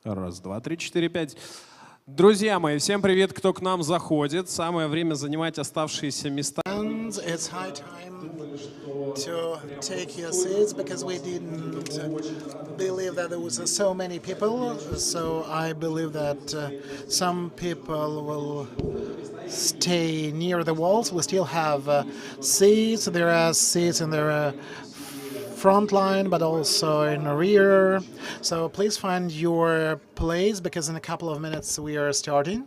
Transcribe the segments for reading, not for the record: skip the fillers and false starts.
Раз, два, три, четыре, пять. Друзья мои, всем привет, кто к нам заходит. Самое время занимать оставшиеся места. It's high time to take your seats because we didn't believe that there was so many people. So I believe that some people will stay near the walls. We still have seats. There are seats in the front line, but also in the rear. So please find your place because in a couple of minutes we are starting.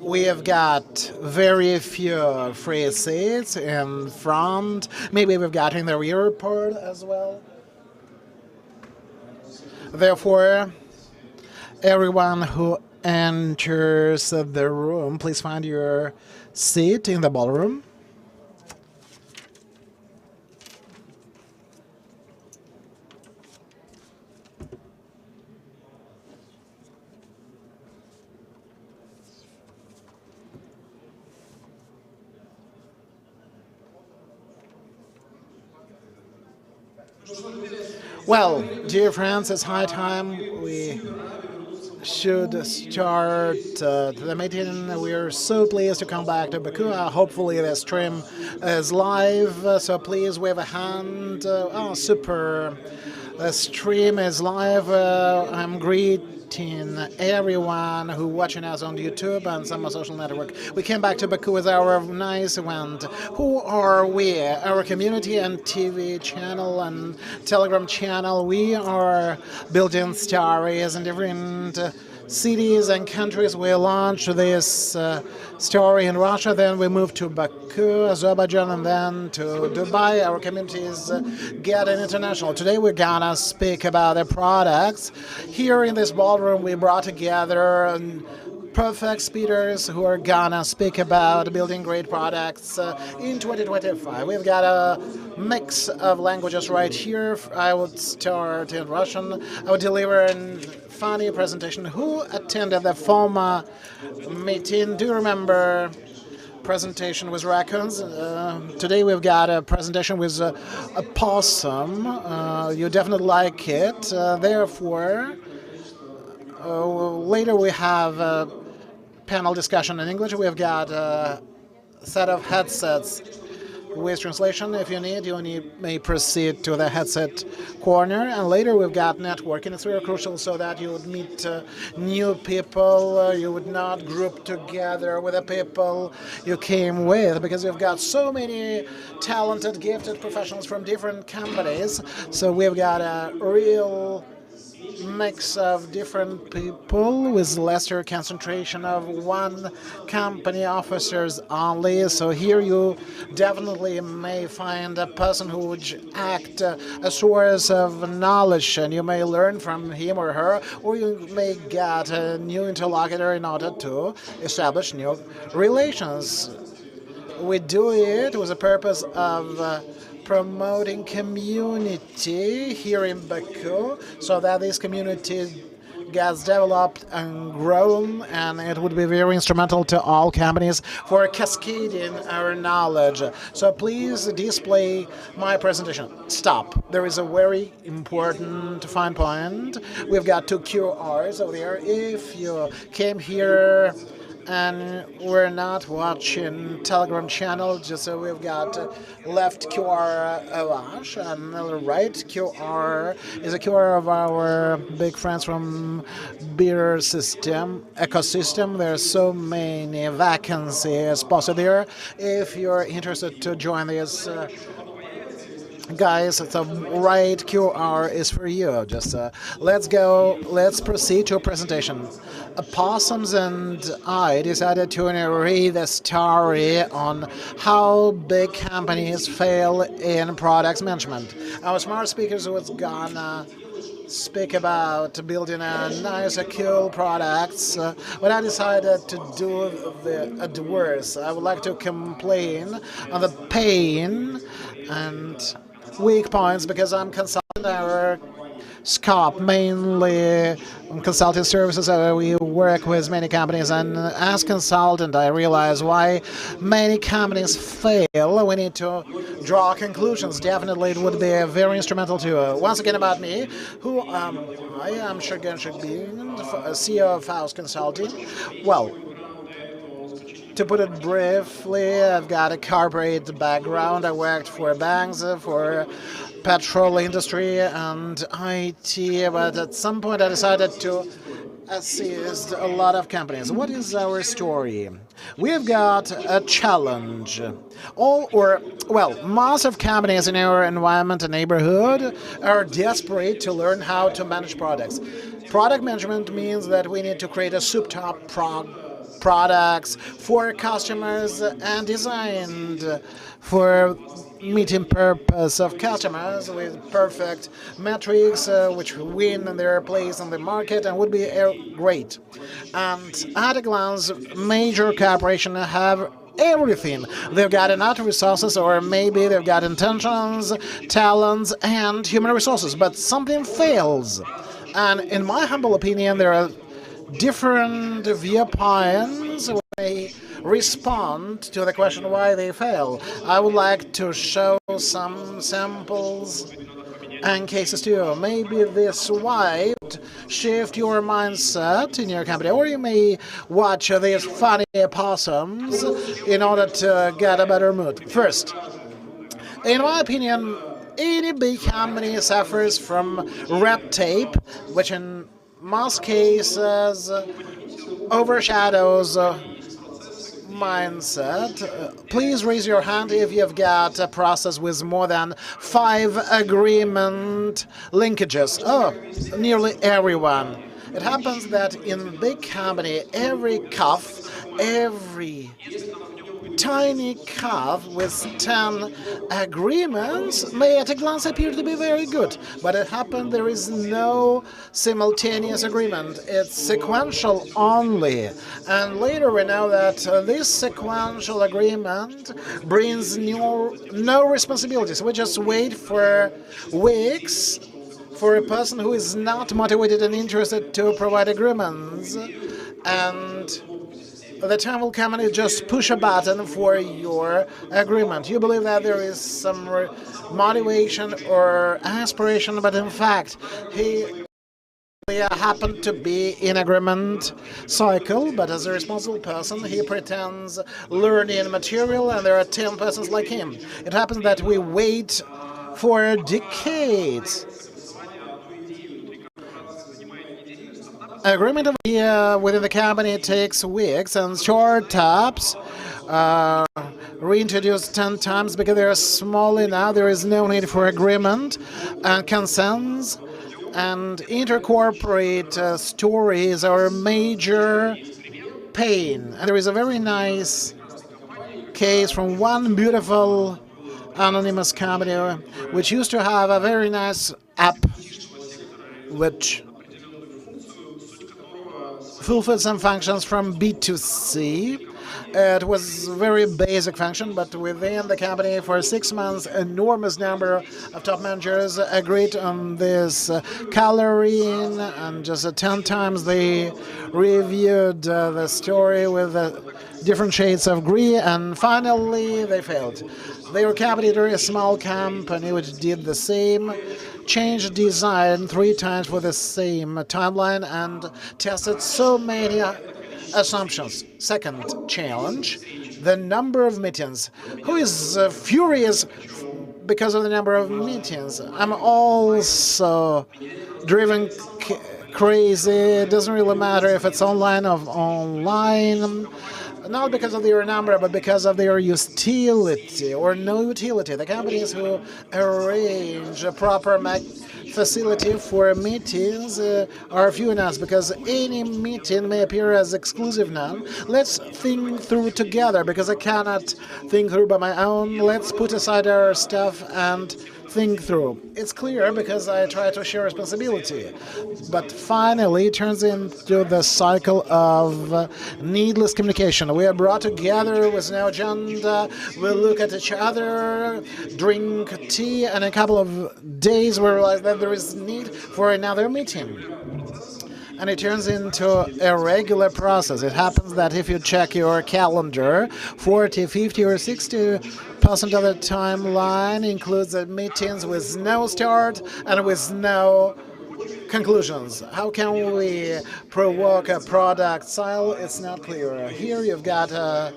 We have got very few free seats in front. Maybe we've got in the rear part as well. Therefore, everyone who enters the room, please find your seat in the ballroom. Well, dear friends, it's high time we should start the meeting. We are so pleased to come back to Baku. Hopefully the stream is live, so please wave a hand. Oh, super. The stream is live. I'm greeting everyone who watching us on YouTube and some social network. We came back to Baku with our nice event. Who are we? Our community and TV channel and Telegram channel. We are building stories in different cities and countries. We launched this story in Russia, then we moved to Baku, Azerbaijan, and then to Dubai. Our community is getting international. Today we're gonna speak about the products. Here in this ballroom we brought together perfect speakers who are gonna speak about building great products in 2025. We've got a mix of languages right here. I would start in Russian. I would deliver a funny presentation. Who attended the former meeting? Do you remember presentation with raccoons? Today we've got a presentation with a possum. You definitely like it. Therefore, later we have a panel discussion in English. We've got a set of headsets with translation. If you need, may proceed to the headset corner. And later we've got networking. It's very crucial so that you would meet new people. You would not group together with the people you came with, because we've got so many talented, gifted professionals from different companies. So we've got a real mix of different people with lesser concentration of one company officers only. So here you definitely may find a person who would act a source of knowledge, and you may learn from him or her, or you may get a new interlocutor in order to establish new relations. We do it with the purpose of promoting community here in Baku, so that this community gets developed and grown, and it would be very instrumental to all companies for cascading our knowledge. So please display my presentation. Stop. There is a very important fine point. We've got two QRs over there. If you came here and we're not watching Telegram channel, just so we've got left QR Avash, and the right QR is a QR of our big friends from beer system ecosystem. There's so many vacancies posted there. If you're interested to join this Guys, the right QR is for you. Just let's go. Let's proceed to a presentation. Possums and I decided to read the story on how big companies fail in product management. Our smart speakers was gonna speak about building a nice, cool products. But I decided to do the adverse. I would like to complain on the pain and weak points because I'm consulting our scope mainly on consulting services. We work with many companies, and as consultant, I realize why many companies fail. We need to draw conclusions. Definitely, it would be very instrumental to. Once again, about me, who I am Sergey Shubin, CEO of House Consulting. Well, to put it briefly, I've got a corporate background. I worked for banks, for petrol industry and IT, but at some point I decided to assist a lot of companies. What is our story? We've got a challenge. Most of companies in our environment and neighborhood are desperate to learn how to manage products. Product management means that we need to create a soup-top products for customers and designed for meeting purpose of customers with perfect metrics which win their place in the market and would be great. And at a glance, major corporations have everything. They've got enough resources, or maybe they've got intentions, talents, and human resources, but something fails. And in my humble opinion, there are different viewpoints when they respond to the question why they fail. I would like to show some samples and cases too. Maybe this might shift your mindset in your company, or you may watch these funny possums in order to get a better mood. First, in my opinion, any big company suffers from red tape, which in most cases overshadows mindset. Please raise your hand if you've got a process with more than 5 agreement linkages. Oh, nearly everyone. It happens that in big company, every tiny cuff with 10 agreements may at a glance appear to be very good, but it happened there is no simultaneous agreement. It's sequential only. And later we know that this sequential agreement brings no responsibilities. We just wait for weeks for a person who is not motivated and interested to provide agreements. And the time will come and you just push a button for your agreement. You believe that there is some motivation or aspiration, but in fact, he happened to be in agreement cycle, but as a responsible person, he pretends learning material, and there are 10 persons like him. It happens that we wait for decades. Agreement within the company takes weeks, and short taps reintroduced 10 times because they are small enough. There is no need for agreement and consents. And intercorporate stories are a major pain. And there is a very nice case from one beautiful anonymous company which used to have a very nice app which fulfilled some functions from B2C. It was a very basic function, but within the company for 6 months, enormous number of top managers agreed on this coloring, and just 10 times they reviewed the story with different shades of gray, and finally they failed. Their competitor, a small company which did the same, changed design 3 times for the same timeline and tested so many assumptions. Second challenge, the number of meetings. Who is furious because of the number of meetings? I'm also driven crazy. It doesn't really matter if it's online or online. not because of their number, but because of their utility or no utility. The companies who arrange a proper facility for meetings are few enough, because any meeting may appear as exclusive now. Let's think through together, because I cannot think through by my own. Let's put aside our stuff and think through. It's clear because I try to share responsibility. But finally, it turns into the cycle of needless communication. We are brought together with no agenda. We look at each other, drink tea, and in a couple of days we realize that there is need for another meeting. And it turns into a regular process. It happens that if you check your calendar, 40, 50, or 60% of the timeline includes the meetings with no start and with no conclusions. How can we provoke a product sale? It's not clear. Here you've got a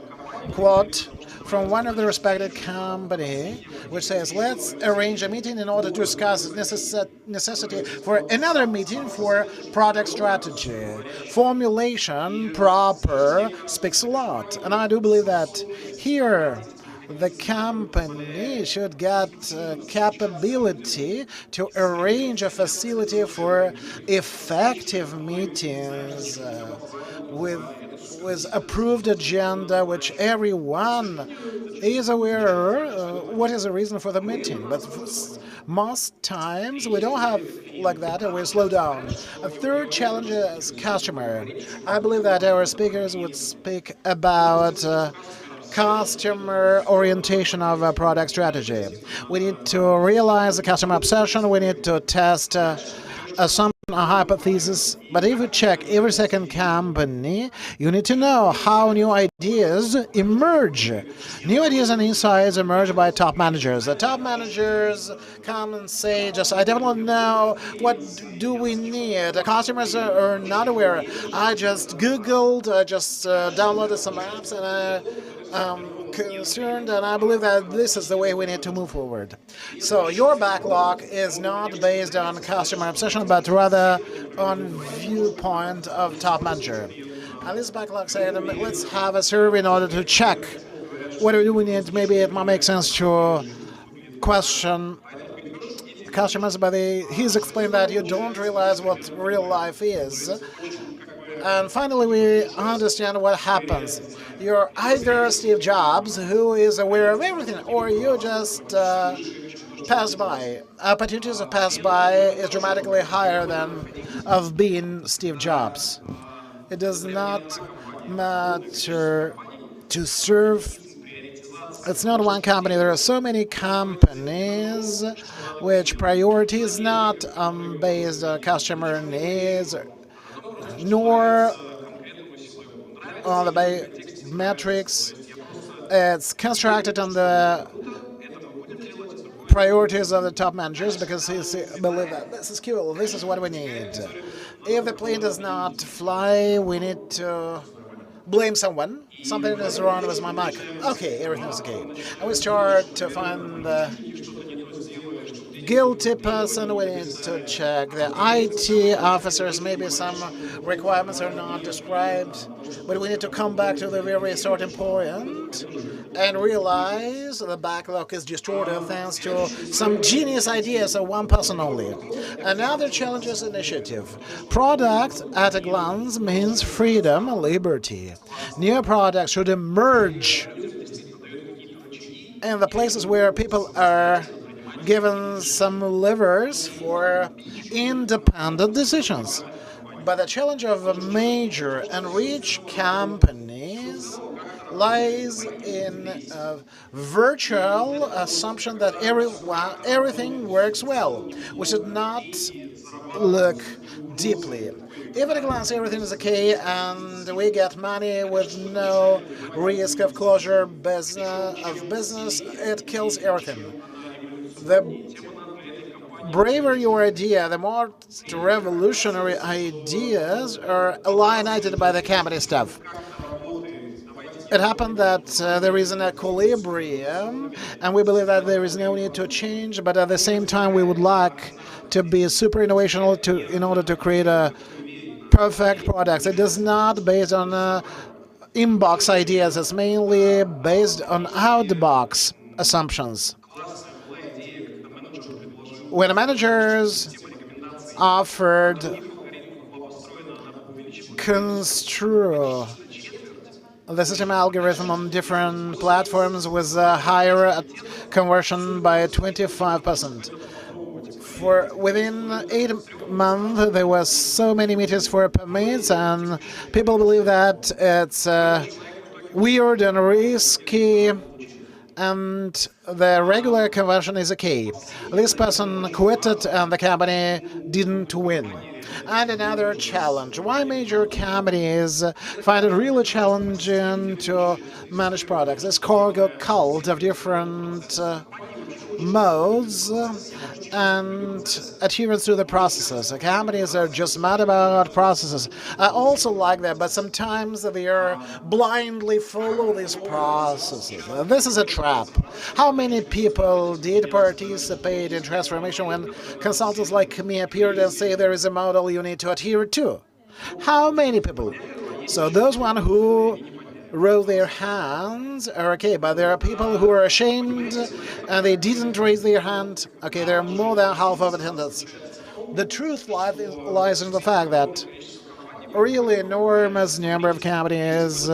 quote from one of the respected company, which says, let's arrange a meeting in order to discuss necessity for another meeting for product strategy. Formulation proper speaks a lot. And I do believe that here the company should get capability to arrange a facility for effective meetings with approved agenda, which everyone is aware what is the reason for the meeting. But most times we don't have like that, and we slow down. A third challenge is customer. I believe that our speakers would speak about customer orientation of a product strategy. We need to realize the customer obsession. We need to test assumption, a hypothesis. But if you check every second company, you need to know how new ideas emerge. New ideas and insights emerge by top managers. The top managers come and say, I don't know, what do we need? The customers are not aware. I just Googled, I just downloaded some apps, and I'm concerned, and I believe that this is the way we need to move forward. So your backlog is not based on customer obsession, but rather on viewpoint of top manager. And this backlog said, let's have a survey in order to check what do we need. Maybe it might make sense to question customers, but he's explained that you don't realize what real life is. And finally, we understand what happens. You're either Steve Jobs, who is aware of everything, or you just pass by. Opportunities to pass by is dramatically higher than of being Steve Jobs. It does not matter to serve. It's not one company. There are so many companies which priority is not based on customer needs, nor on the metrics. It's constructed on the priorities of the top managers, because he believe that this is cool, this is what we need. If the plane does not fly, we need to blame someone. Something is wrong with my mic. Okay, everything's okay. And we start to find the guilty person. We need to check the IT officers. Maybe some requirements are not described, but we need to come back to the very starting point and realize the backlog is distorted thanks to some genius ideas of one person only. Another challenge is initiative. Product at a glance means freedom and liberty. New products should emerge in the places where people are given some levers for independent decisions. But the challenge of major and rich companies lies in a virtual assumption that everything works well. We should not look deeply. If at a glance everything is okay and we get money with no risk of closure of business, it kills everything. The braver your idea, the more revolutionary ideas are alienated by the company staff. It happened that there is an equilibrium, and we believe that there is no need to change, but at the same time we would like to be super innovational in order to create a perfect product. It is not based on inbox ideas. It's mainly based on out-the-box assumptions. When managers offered construe the system algorithm on different platforms with a higher conversion by 25%. For within 8 months, there were so many meetings for permits, and people believe that it's weird and risky, and the regular conversion is okay. This person quitted, and the company didn't win. And another challenge: why major companies find it really challenging to manage products? This cargo cult of different modes and adherence to the processes. The companies are just mad about processes. I also like that, but sometimes they are blindly follow these processes. This is a trap. How many people did participate in transformation when consultants like me appeared and say there is a model you need to adhere to? How many people? So those one who raise their hands are okay, but there are people who are ashamed and they didn't raise their hand. Okay, there are more than half of attendants. The truth lies in the fact that really enormous number of companies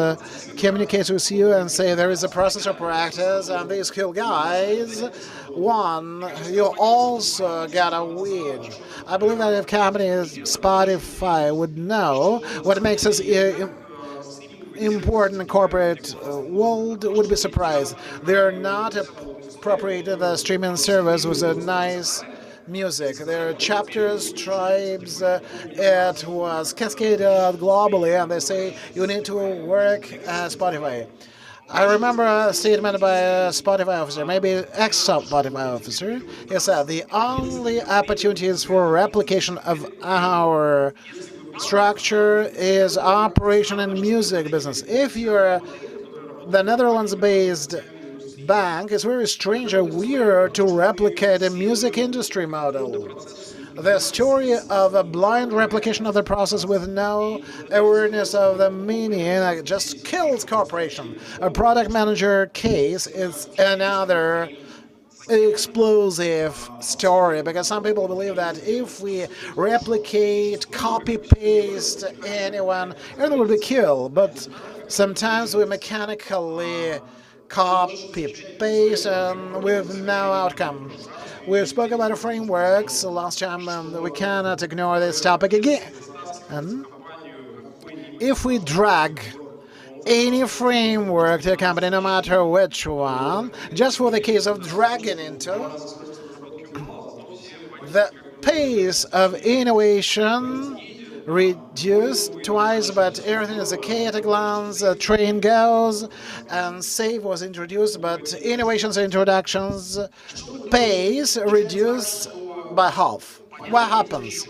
communicate with you and say there is a process or practice, and these cool guys won. You also gotta win. I believe that if companies, Spotify, would know what makes us important corporate world, would be surprised. They're not appropriated the streaming service with a nice music. There are chapters, tribes, it was cascaded globally, and they say you need to work at Spotify. I remember a statement by a Spotify officer, maybe ex-Spotify officer. He said the only opportunities for replication of our structure is operation and music business. If you're the Netherlands-based bank, it's very strange or weird to replicate a music industry model. The story of a blind replication of the process with no awareness of the meaning just kills corporation. A product manager case is another explosive story, because some people believe that if we replicate, copy paste anyone, everyone will be killed. But sometimes we mechanically copy paste and with no outcome. We spoke about frameworks last time, and we cannot ignore this topic again. And if we drag any framework to a company, no matter which one, just for the case of dragging into, the pace of innovation reduced twice, but everything is okay at a glance. A train goes, and SAFE was introduced, but innovations and introductions pace reduced by half. What happens?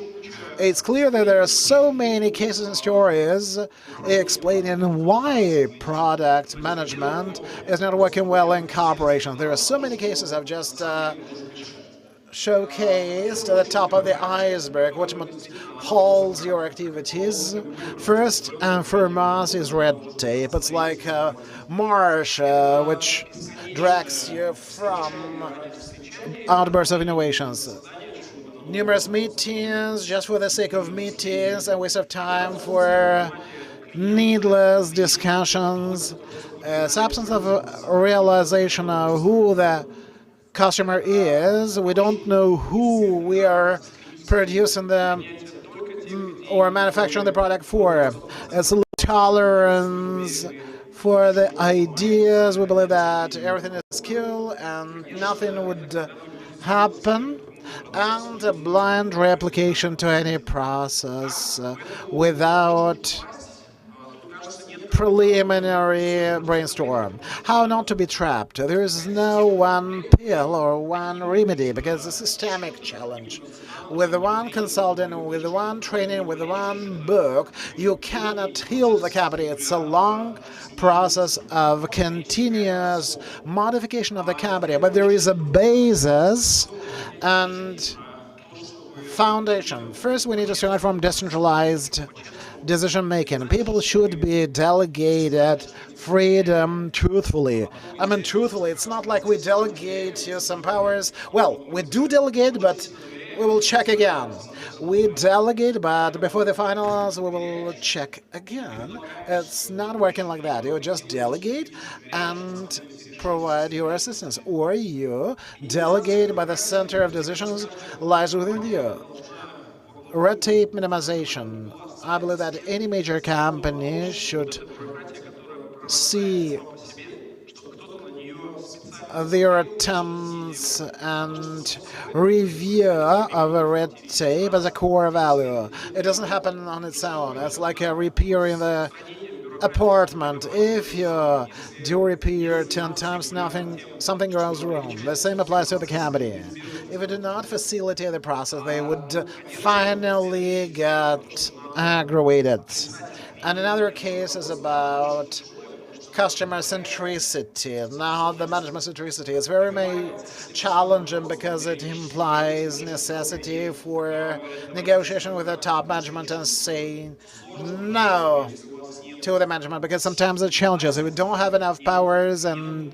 It's clear that there are so many cases and stories explaining why product management is not working well in corporations. There are so many cases. I've just showcased at the top of the iceberg what holds your activities. First and foremost is red tape. It's like a marsh which drags you from outbursts of innovations. Numerous meetings just for the sake of meetings, and waste of time for needless discussions. Absence of realization of who the customer is. We don't know who we are producing or manufacturing the product for. It's a tolerance for the ideas. We believe that everything is cool and nothing would happen. And a blind replication to any process without preliminary brainstorm. How not to be trapped? There is no one pill or one remedy, because it's a systemic challenge. With one consultant, with one training, with one book, you cannot heal the company. It's a long process of continuous modification of the company, but there is a basis and foundation. First, we need to start from decentralized decision making. People should be delegated freedom truthfully. I mean, truthfully, it's not like we delegate you some powers. Well, we do delegate, but we will check again. We delegate, but before the finals, we will check again. It's not working like that. You just delegate and provide your assistance, or you delegate, but the center of decisions lies within you. Red tape minimization. I believe that any major company should see their attempts and review of a red tape as a core value. It doesn't happen on its own. It's like a repair in the apartment. If you do repair 10 times, something goes wrong. The same applies to the company. If you do not facilitate the process, they would finally get aggravated. And another case is about customer centricity. Now, the management centricity is very challenging because it implies necessity for negotiation with the top management and saying no to the management, because sometimes it challenges. If we don't have enough powers and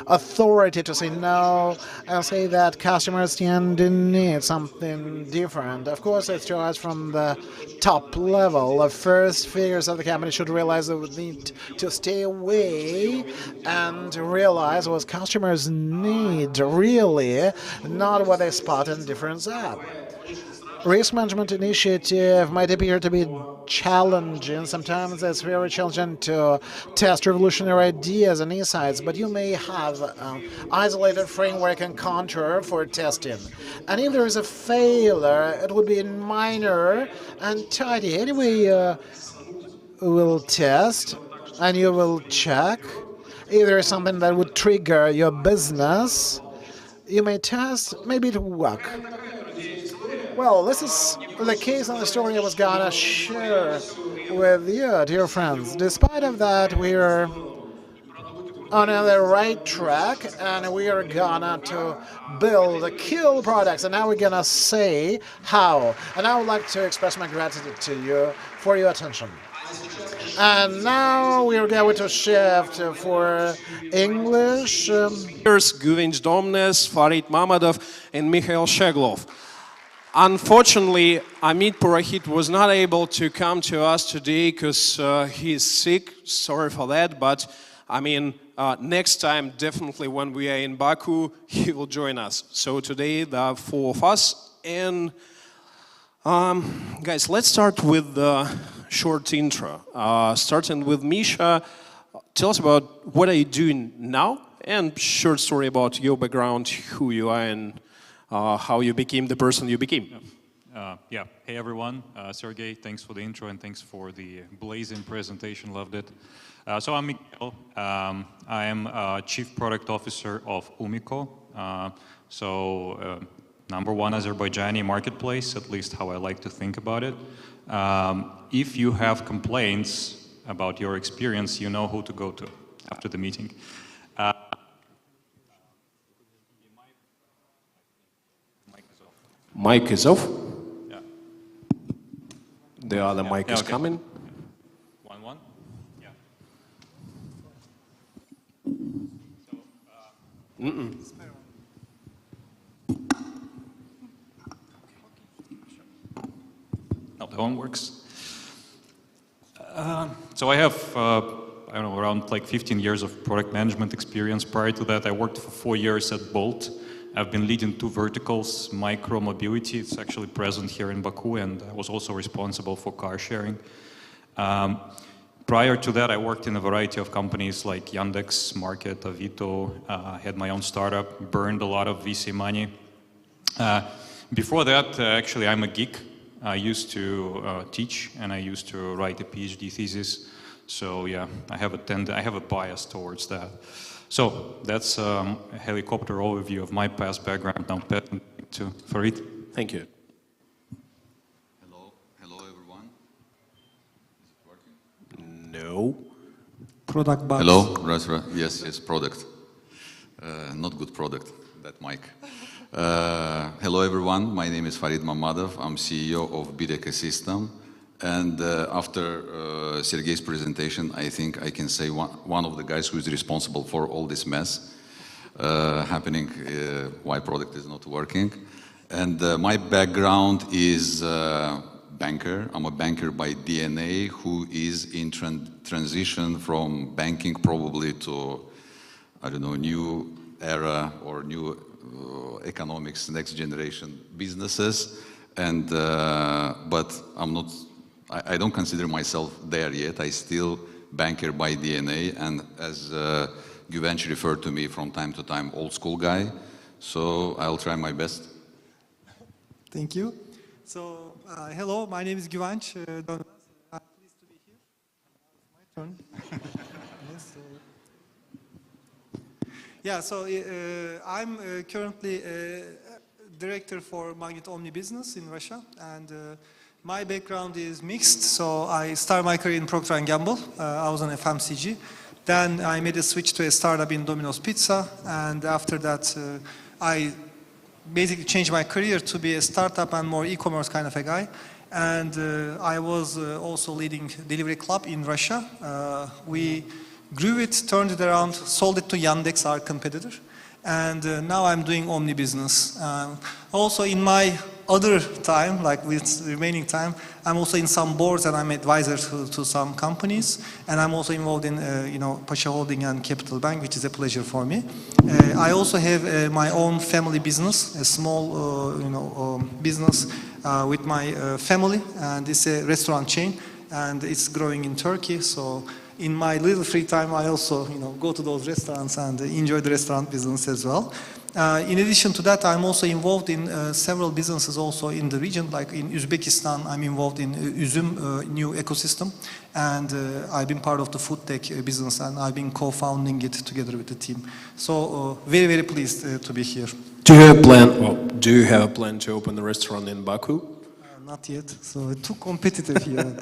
authority to say no, I'll say that customers tend to need something different. Of course, it starts from the top level. The first figures of the company should realize that we need to stay away and realize what customers need, really, not what they spot in different apps. Risk management initiative might appear to be challenging. Sometimes it's very challenging to test revolutionary ideas and insights, but you may have isolated framework and contour for testing. And if there is a failure, it would be minor and tidy. Anyway, you will test and you will check if there is something that would trigger your business. You may test, maybe it will work. Well, this is the case and the story I was gonna share with you, dear friends. Despite of that, we're on the right track, and we are gonna to build kill products. And now we're gonna say how. And I would like to express my gratitude to you for your attention. And now we are going to shift for English. Here's Guvinch Domnes, Farid Mamadov, and Mikhail Sheglov. Unfortunately, Amit Purahit was not able to come to us today because he's sick. Sorry for that, but I mean, next time, definitely when we are in Baku, he will join us. So today, there are four of us. And guys, let's start with the short intro. Starting with Misha, tell us about what are you doing now, and short story about your background, who you are, and how you became the person you became. Yeah. Hey everyone, Sergey, thanks for the intro and thanks for the blazing presentation, loved it. So I'm Mikhail. I am Chief Product Officer of Umiko. Number one Azerbaijani marketplace, at least how I like to think about it. If you have complaints about your experience, you know who to go to after the meeting. Mic is off. Yeah. The other mic is okay. coming. One. Yeah. No, that one works. So I have, I don't know, around like 15 years of product management experience. Prior to that, I worked for 4 years at Bolt. I've been leading 2 verticals, micro mobility, it's actually present here in Baku, and I was also responsible for car sharing. Prior to that, I worked in a variety of companies like Yandex, Market, Avito, had my own startup, burned a lot of VC money. Before that, actually, I'm a geek. I used to teach, and I used to write a PhD thesis. So yeah, I have a bias towards that. So that's a helicopter overview of my past background. Now to Farid. Thank you. Hello everyone. Is it working? No. Product bugs. Hello, yes, product. Not good product, that mic. Hello everyone, my name is Farid Mamadov. I'm CEO of Bid Ecosystem. And after Sergey's presentation, I think I can say one of the guys who is responsible for all this mess happening, why product is not working. And my background is banker. I'm a banker by DNA who is in transition from banking probably to, I don't know, new era or new economics, next generation businesses. And but I'm not, I don't consider myself there yet. I still banker by DNA, and as Güvenç referred to me from time to time, old school guy. So I'll try my best. Thank you. So, hello, my name is Güvenç. I'm pleased to be here. Now it's my turn. Yes, so I'm currently director for Magnet Omni Business in Russia, and my background is mixed. So I started my career in Procter & Gamble. I was on FMCG. Then I made a switch to a startup in Domino's Pizza, and after that I basically changed my career to be a startup and more e-commerce kind of a guy. And I was also leading Delivery Club in Russia. We grew it, turned it around, sold it to Yandex, our competitor. And now I'm doing Omni business. Also in my other time, like with remaining time, I'm also in some boards and I'm advisor to some companies. And I'm also involved in, Pasha Holding and Capital Bank, which is a pleasure for me. I also have my own family business, a small, business with my family. And it's a restaurant chain and it's growing in Turkey. So in my little free time, I also, go to those restaurants and enjoy the restaurant business as well. In addition to that, I'm also involved in several businesses also in the region, like in Uzbekistan, I'm involved in Üzüm new ecosystem, and I've been part of the food tech business, and I've been co-founding it together with the team. So very, very pleased to be here. Do you have a plan to open a restaurant in Baku? Not yet, so too competitive here.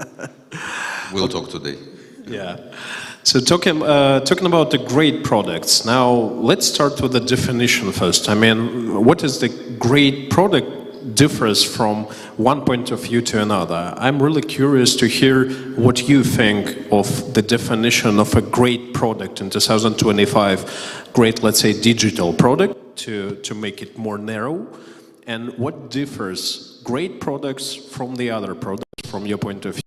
We'll talk today. Yeah. So talking about the great products, now let's start with the definition first. I mean, what is the great product differs from one point of view to another? I'm really curious to hear what you think of the definition of a great product in 2025, great, let's say, digital product, to make it more narrow, and what differs great products from the other products from your point of view?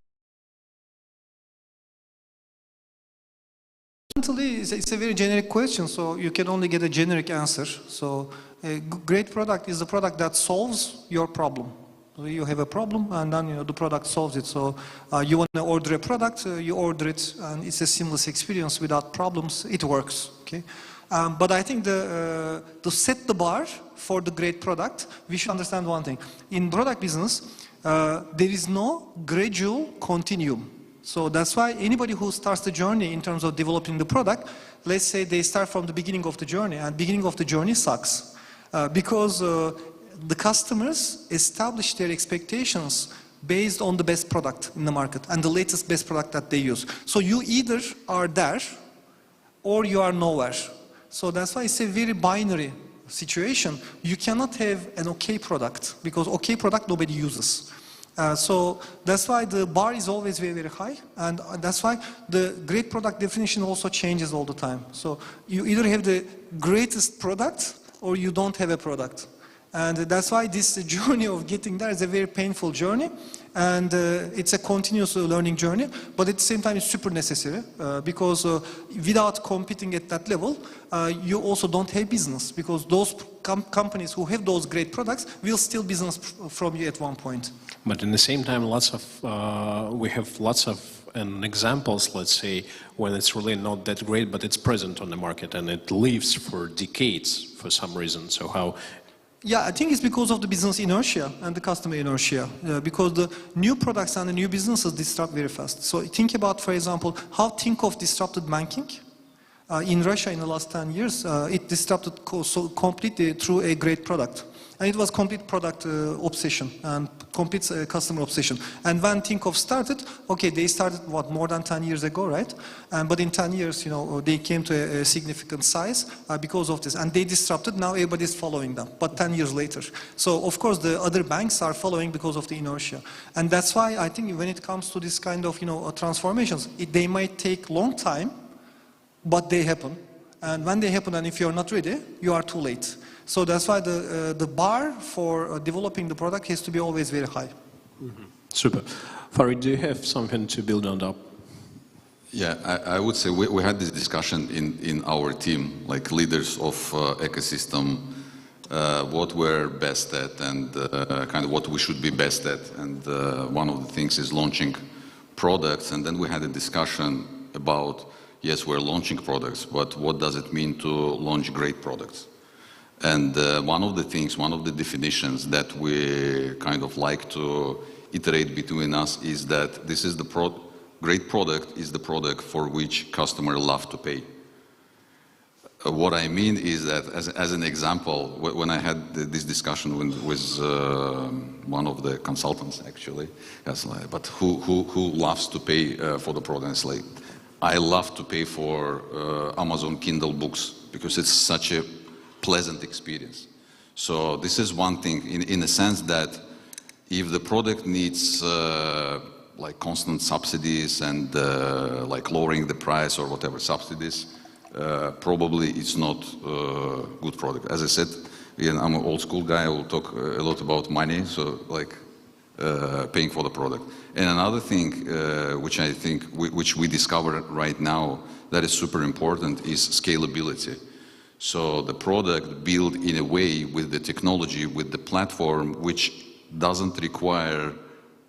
It's a very generic question, so you can only get a generic answer. So a great product is a product that solves your problem. So you have a problem and then the product solves it. So you want to order a product, you order it and it's a seamless experience without problems, it works. Okay? But I think to set the bar for the great product, we should understand one thing. In product business, there is no gradual continuum. So that's why anybody who starts the journey in terms of developing the product, let's say they start from the beginning of the journey, and beginning of the journey sucks. Because the customers establish their expectations based on the best product in the market and the latest best product that they use. So you either are there or you are nowhere. So that's why it's a very binary situation. You cannot have an okay product because okay product nobody uses. So that's why the bar is always very, very high, and that's why the great product definition also changes all the time. So you either have the greatest product or you don't have a product. And that's why this journey of getting there is a very painful journey, and it's a continuous learning journey, but at the same time it's super necessary because without competing at that level, you also don't have business, because those companies who have those great products will steal business from you at one point. But in the same time, we have lots of examples, let's say, when it's really not that great, but it's present on the market and it lives for decades for some reason. So how? Yeah, I think it's because of the business inertia and the customer inertia, because the new products and the new businesses disrupt very fast. So think about, for example, how Tinkoff disrupted banking. In Russia in the last 10 years, it disrupted so completely through a great product. And it was complete product obsession and complete customer obsession. And when Tinkoff started, okay, they started what, more than 10 years ago, right? But in 10 years, you know, they came to a significant size because of this, and they disrupted. Now everybody's following them, but 10 years later. So of course the other banks are following because of the inertia, and that's why I think when it comes to this kind of, you know, transformations, they might take long time, but they happen. And when they happen, and if you're not ready, you are too late. So that's why the bar for developing the product has to be always very high. Mm-hmm. Super. Farid, do you have something to build on top? Yeah, I would say we had this discussion in our team, like leaders of ecosystem, what we're best at and kind of what we should be best at. And one of the things is launching products. And then we had a discussion about, yes, we're launching products, but what does it mean to launch great products? And one of the things, one of the definitions that we kind of like to iterate between us is that this is the great product is the product for which customers love to pay. What I mean is that, as an example, when I had this discussion with one of the consultants, actually, I was like, but who loves to pay for the product? It's like, I love to pay for Amazon Kindle books because it's such a pleasant experience. So this is one thing, in a sense that if the product needs like constant subsidies and like lowering the price or whatever subsidies, probably it's not a good product. As I said, again, I'm an old school guy. I will talk a lot about money, so like paying for the product. And another thing which I think which we discover right now that is super important is scalability. So the product built in a way with the technology, with the platform, which doesn't require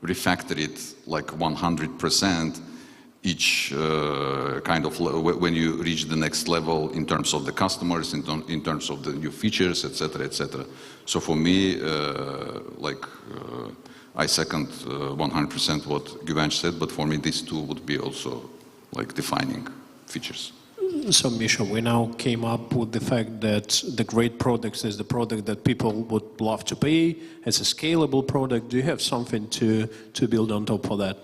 refactor it like 100% each kind of when you reach the next level in terms of the customers, in terms of the new features, etc., etc. So for me, I second 100% what Güvenç said, but for me these two would be also like defining features. So Misha, we now came up with the fact that the great product is the product that people would love to pay. It's a scalable product. Do you have something to build on top of that?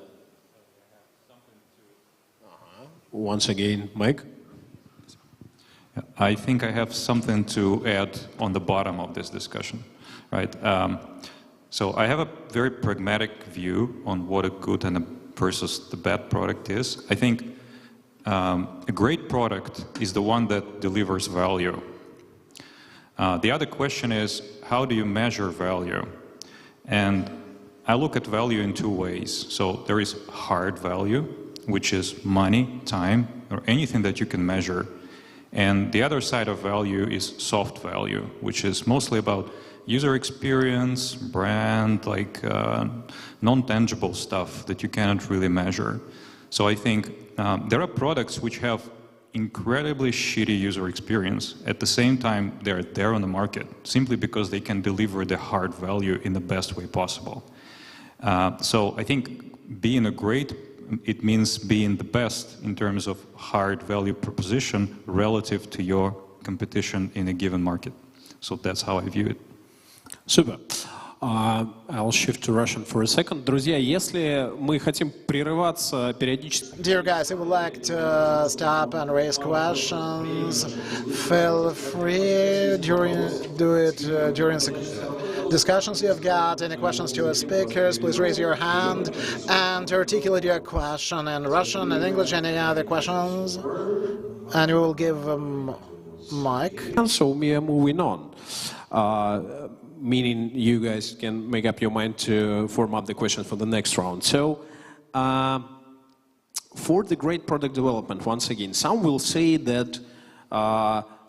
Once again, Mike? I think I have something to add on the bottom of this discussion, right? So I have a very pragmatic view on what a good and versus the bad product is. I think a great product is the one that delivers value. The other question is, how do you measure value? And I look at value in two ways. So there is hard value, which is money, time, or anything that you can measure. And the other side of value is soft value, which is mostly about user experience, brand, like non-tangible stuff that you cannot really measure. So I think there are products which have incredibly shitty user experience. At the same time, they're there on the market simply because they can deliver the hard value in the best way possible. So I think being a great, it means being the best in terms of hard value proposition relative to your competition in a given market. So that's how I view it. Super. I'll shift to Russian for a second. Друзья, если мы хотим прерываться периодически... Dear guys, if you would like to stop and raise questions, feel free during discussions you've got. Any questions to our speakers, please raise your hand and articulate your question in Russian and English. Any other questions? And we will give mic. And so we are moving on. Meaning you guys can make up your mind to form up the questions for the next round. So, for the great product development, once again, some will say that,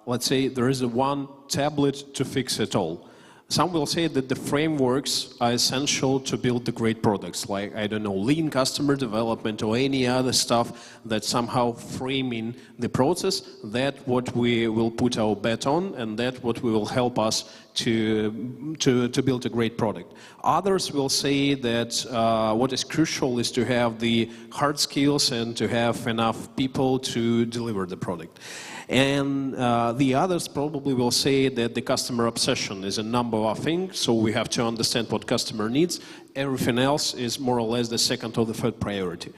let's say, there is a one tablet to fix it all. Some will say that the frameworks are essential to build the great products, like, I don't know, lean customer development or any other stuff that somehow framing the process, that what we will put our bet on, and that what will help us to build a great product. Others will say that what is crucial is to have the hard skills and to have enough people to deliver the product. And the others probably will say that the customer obsession is a number number one thing, so we have to understand what customer needs. Everything else is more or less the second or the third priority.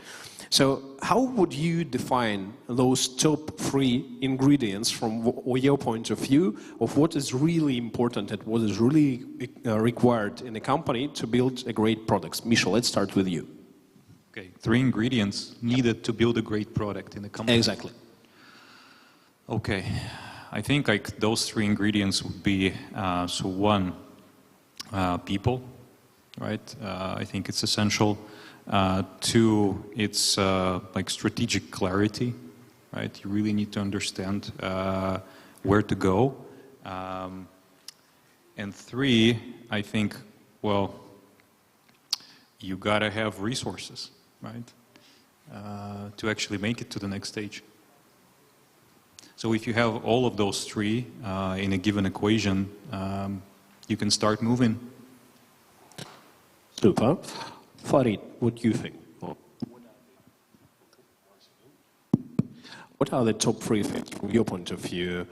So how would you define those top 3 ingredients from your point of view of what is really important and what is really required in a company to build a great product? Misha, let's start with you. Okay, 3 ingredients needed to build a great product in a company. Exactly. Okay, I think like those 3 ingredients would be, so 1, people, right? I think it's essential. 2, it's like strategic clarity, right? You really need to understand where to go. And 3, I think, well, you gotta have resources, right? To actually make it to the next stage. So if you have all of those 3 in a given equation, you can start moving. Super. Farid, what do you think? What are the top 3 things from your point of view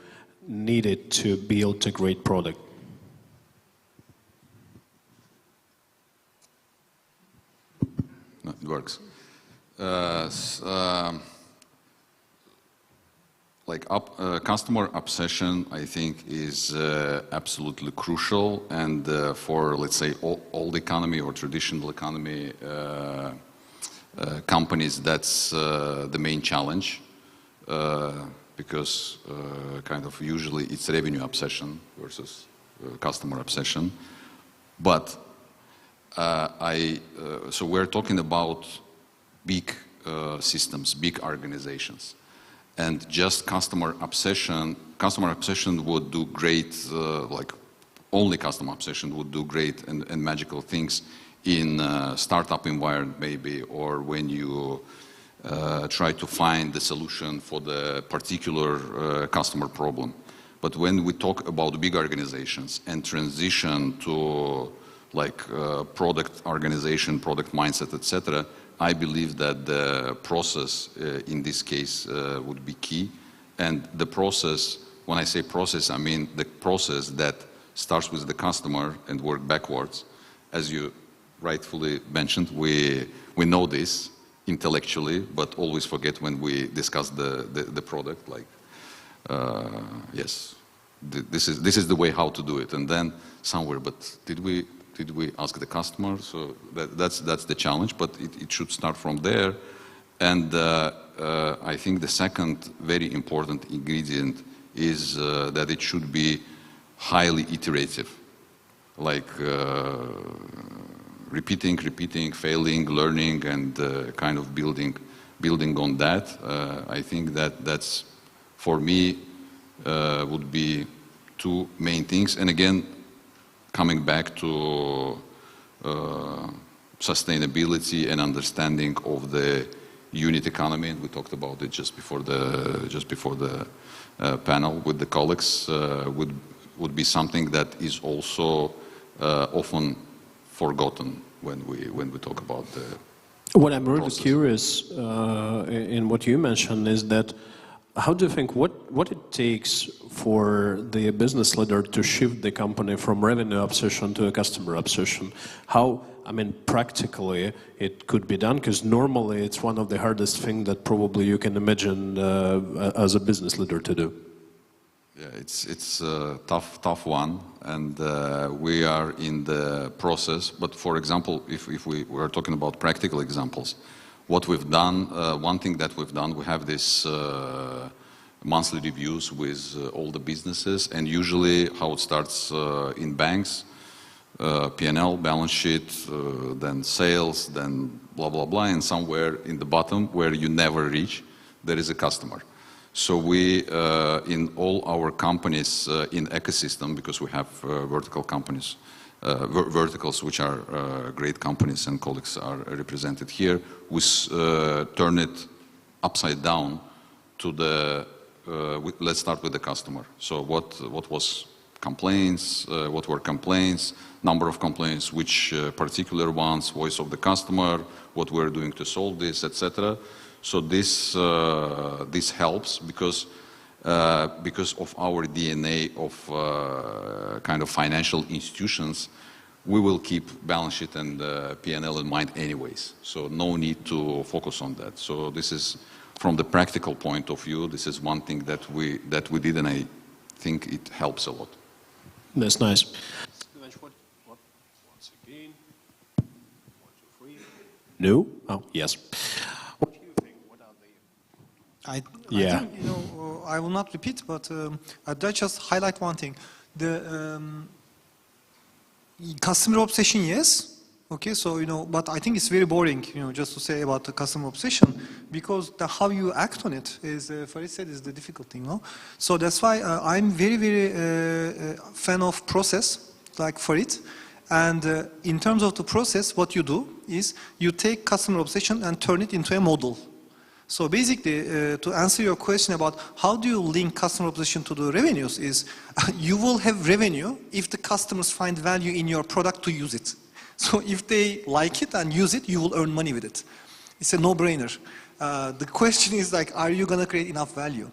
needed to build a great product? No, it works. Customer obsession, I think, is absolutely crucial, and for, let's say, old economy or traditional economy companies, that's the main challenge, because kind of usually it's revenue obsession versus customer obsession. But so we're talking about big systems, big organizations. And just customer obsession would do great, like only customer obsession would do great and magical things in a startup environment maybe, or when you try to find the solution for the particular customer problem. But when we talk about big organizations and transition to like product organization, product mindset, etc., I believe that the process in this case would be key. And the process, when I say process, I mean the process that starts with the customer and work backwards. As you rightfully mentioned, we know this intellectually, but always forget when we discuss the product, like, yes, this is the way how to do it. And then somewhere, but did we ask the customer? So that's the challenge, but it should start from there. And I think the second very important ingredient is that it should be highly iterative, like repeating, failing, learning, and kind of building on that. I think that's, for me, would be 2 main things. And again, coming back to sustainability and understanding of the unit economy, and we talked about it just before the panel with the colleagues, would be something that is also often forgotten when we talk about the What I'm really process. curious in what you mentioned is that how do you think what it takes for the business leader to shift the company from revenue obsession to a customer obsession? How, I mean, practically it could be done? Because normally it's one of the hardest things that probably you can imagine as a business leader to do. Yeah, it's a tough one, and we are in the process. But for example, if we were talking about practical examples, what we've done, one thing that we've done, we have this monthly reviews with all the businesses, and usually how it starts in banks, P&L, balance sheet, then sales, then blah, blah, blah, and somewhere in the bottom where you never reach, there is a customer. So we, in all our companies in ecosystem, because we have vertical companies, verticals which are great companies and colleagues are represented here, we turn it upside down to the, let's start with the customer. So what was complaints, what were complaints, number of complaints, which particular ones, voice of the customer, what we're doing to solve this, etc. So this helps because because of our DNA of kind of financial institutions, we will keep balance sheet and P&L in mind anyways. So no need to focus on that. So this is, from the practical point of view, this is one thing that we did, and I think it helps a lot. That's nice. Once again. 1, 2, 3. No? Oh, yes. What do you think? What are the... I think, you know, I will not repeat, but I'd just highlight one thing. The customer obsession, yes. Okay, so, you know, but I think it's very boring, you know, just to say about the customer obsession, because how you act on it is, Farid said, is the difficult thing, no? So that's why I'm very, very fan of process, like Farid. And in terms of the process, what you do is you take customer obsession and turn it into a model. So basically, to answer your question about how do you link customer obsession to the revenues is, you will have revenue if the customers find value in your product to use it. So if they like it and use it, you will earn money with it. It's a no-brainer. The question is like, are you going to create enough value?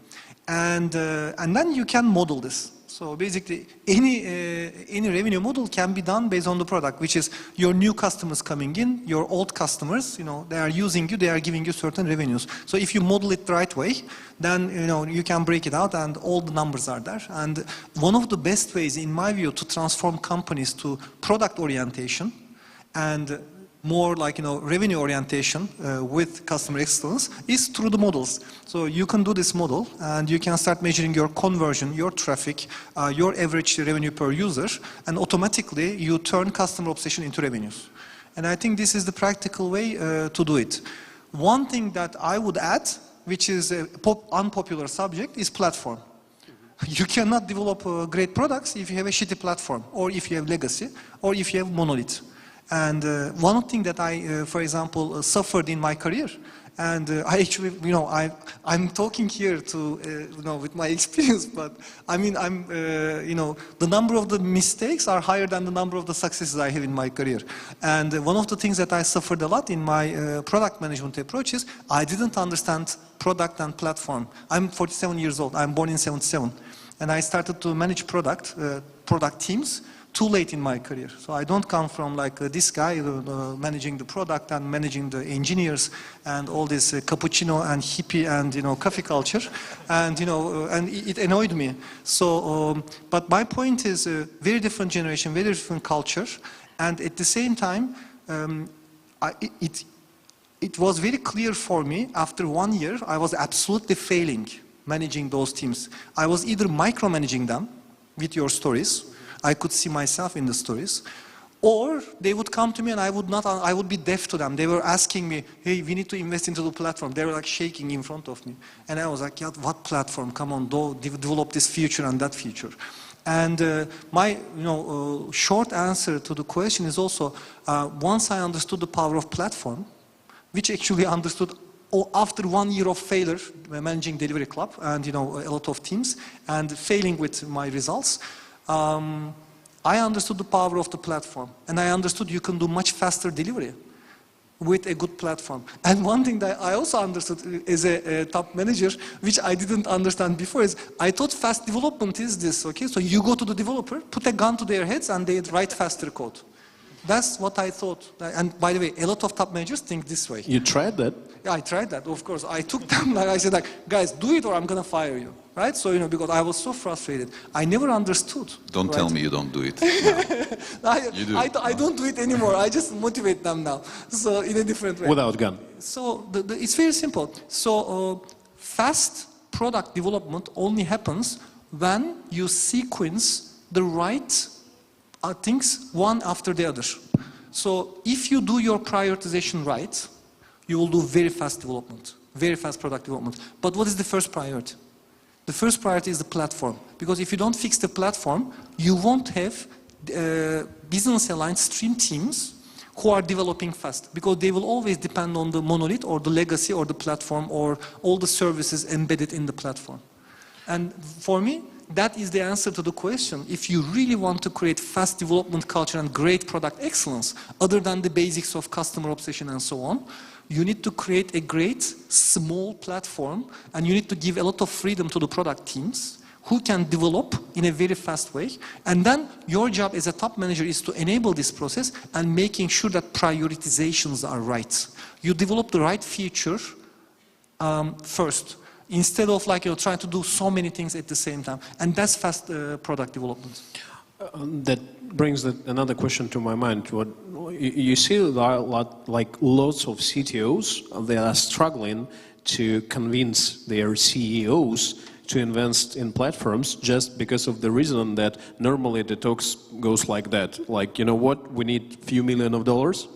And then you can model this. So basically, any revenue model can be done based on the product, which is your new customers coming in, your old customers, you know, they are using you, they are giving you certain revenues. So if you model it the right way, then, you know, you can break it out and all the numbers are there. And one of the best ways, in my view, to transform companies to product orientation and more like, you know, revenue orientation with customer excellence is through the models. So you can do this model and you can start measuring your conversion, your traffic, your average revenue per user, and automatically you turn customer obsession into revenues. And I think this is the practical way to do it. One thing that I would add, which is an unpopular subject, is platform. You cannot develop great products if you have a shitty platform, or if you have legacy, or if you have monolith. And one thing that I, for example, suffered in my career, and I actually, you know, I'm talking here to, you know, with my experience, but I mean, you know, the number of the mistakes are higher than the number of the successes I have in my career. And one of the things that I suffered a lot in my product management approach is I didn't understand product and platform. I'm 47 years old. I'm born in 77. And I started to manage product teams too late in my career. So I don't come from like this guy managing the product and managing the engineers and all this cappuccino and hippie and, you know, coffee culture. And, you know, and it annoyed me. So, but my point is a very different generation, very different culture. And at the same time, it was very clear for me after 1 year, I was absolutely failing managing those teams. I was either micromanaging them with your stories, I could see myself in the stories, or they would come to me and I would be deaf to them. They were asking me, hey, we need to invest into the platform. They were like shaking in front of me. And I was like, yeah, what platform? Come on, develop this feature and that feature. And my, you know, short answer to the question is also, once I understood the power of platform, which actually understood after 1 year of failure managing Delivery Club and, you know, a lot of teams and failing with my results, I understood the power of the platform, and I understood you can do much faster delivery with a good platform. And one thing that I also understood as a top manager, which I didn't understand before, is I thought fast development is this, okay? So you go to the developer, put a gun to their heads, and they write faster code. That's what I thought. And by the way, a lot of top managers think this way. You tried that? Yeah, I tried that, of course. I took them, like I said, like, guys, do it or I'm gonna fire you, right? So, you know, because I was so frustrated. I never understood. Don't tell me you don't do it. You do. I don't do it anymore. I just motivate them now. So, in a different way. Without gun. So, it's very simple. So, fast product development only happens when you sequence the right things one after the other. So if you do your prioritization right, you will do very fast development, very fast product development. But what is the first priority? The first priority is the platform. Because if you don't fix the platform, you won't have business aligned stream teams who are developing fast. Because they will always depend on the monolith or the legacy or the platform or all the services embedded in the platform. And for me, that is the answer to the question. If you really want to create fast development culture and great product excellence, other than the basics of customer obsession and so on, you need to create a great small platform, and you need to give a lot of freedom to the product teams who can develop in a very fast way. And then your job as a top manager is to enable this process and making sure that prioritizations are right. You develop the right feature first, instead of trying to do so many things at the same time. And that's fast product development. That brings another question to my mind. You see lots of CTOs, they are struggling to convince their CEOs to invest in platforms just because of the reason that normally the talks goes like that. Like, you know what, we need a few $millions.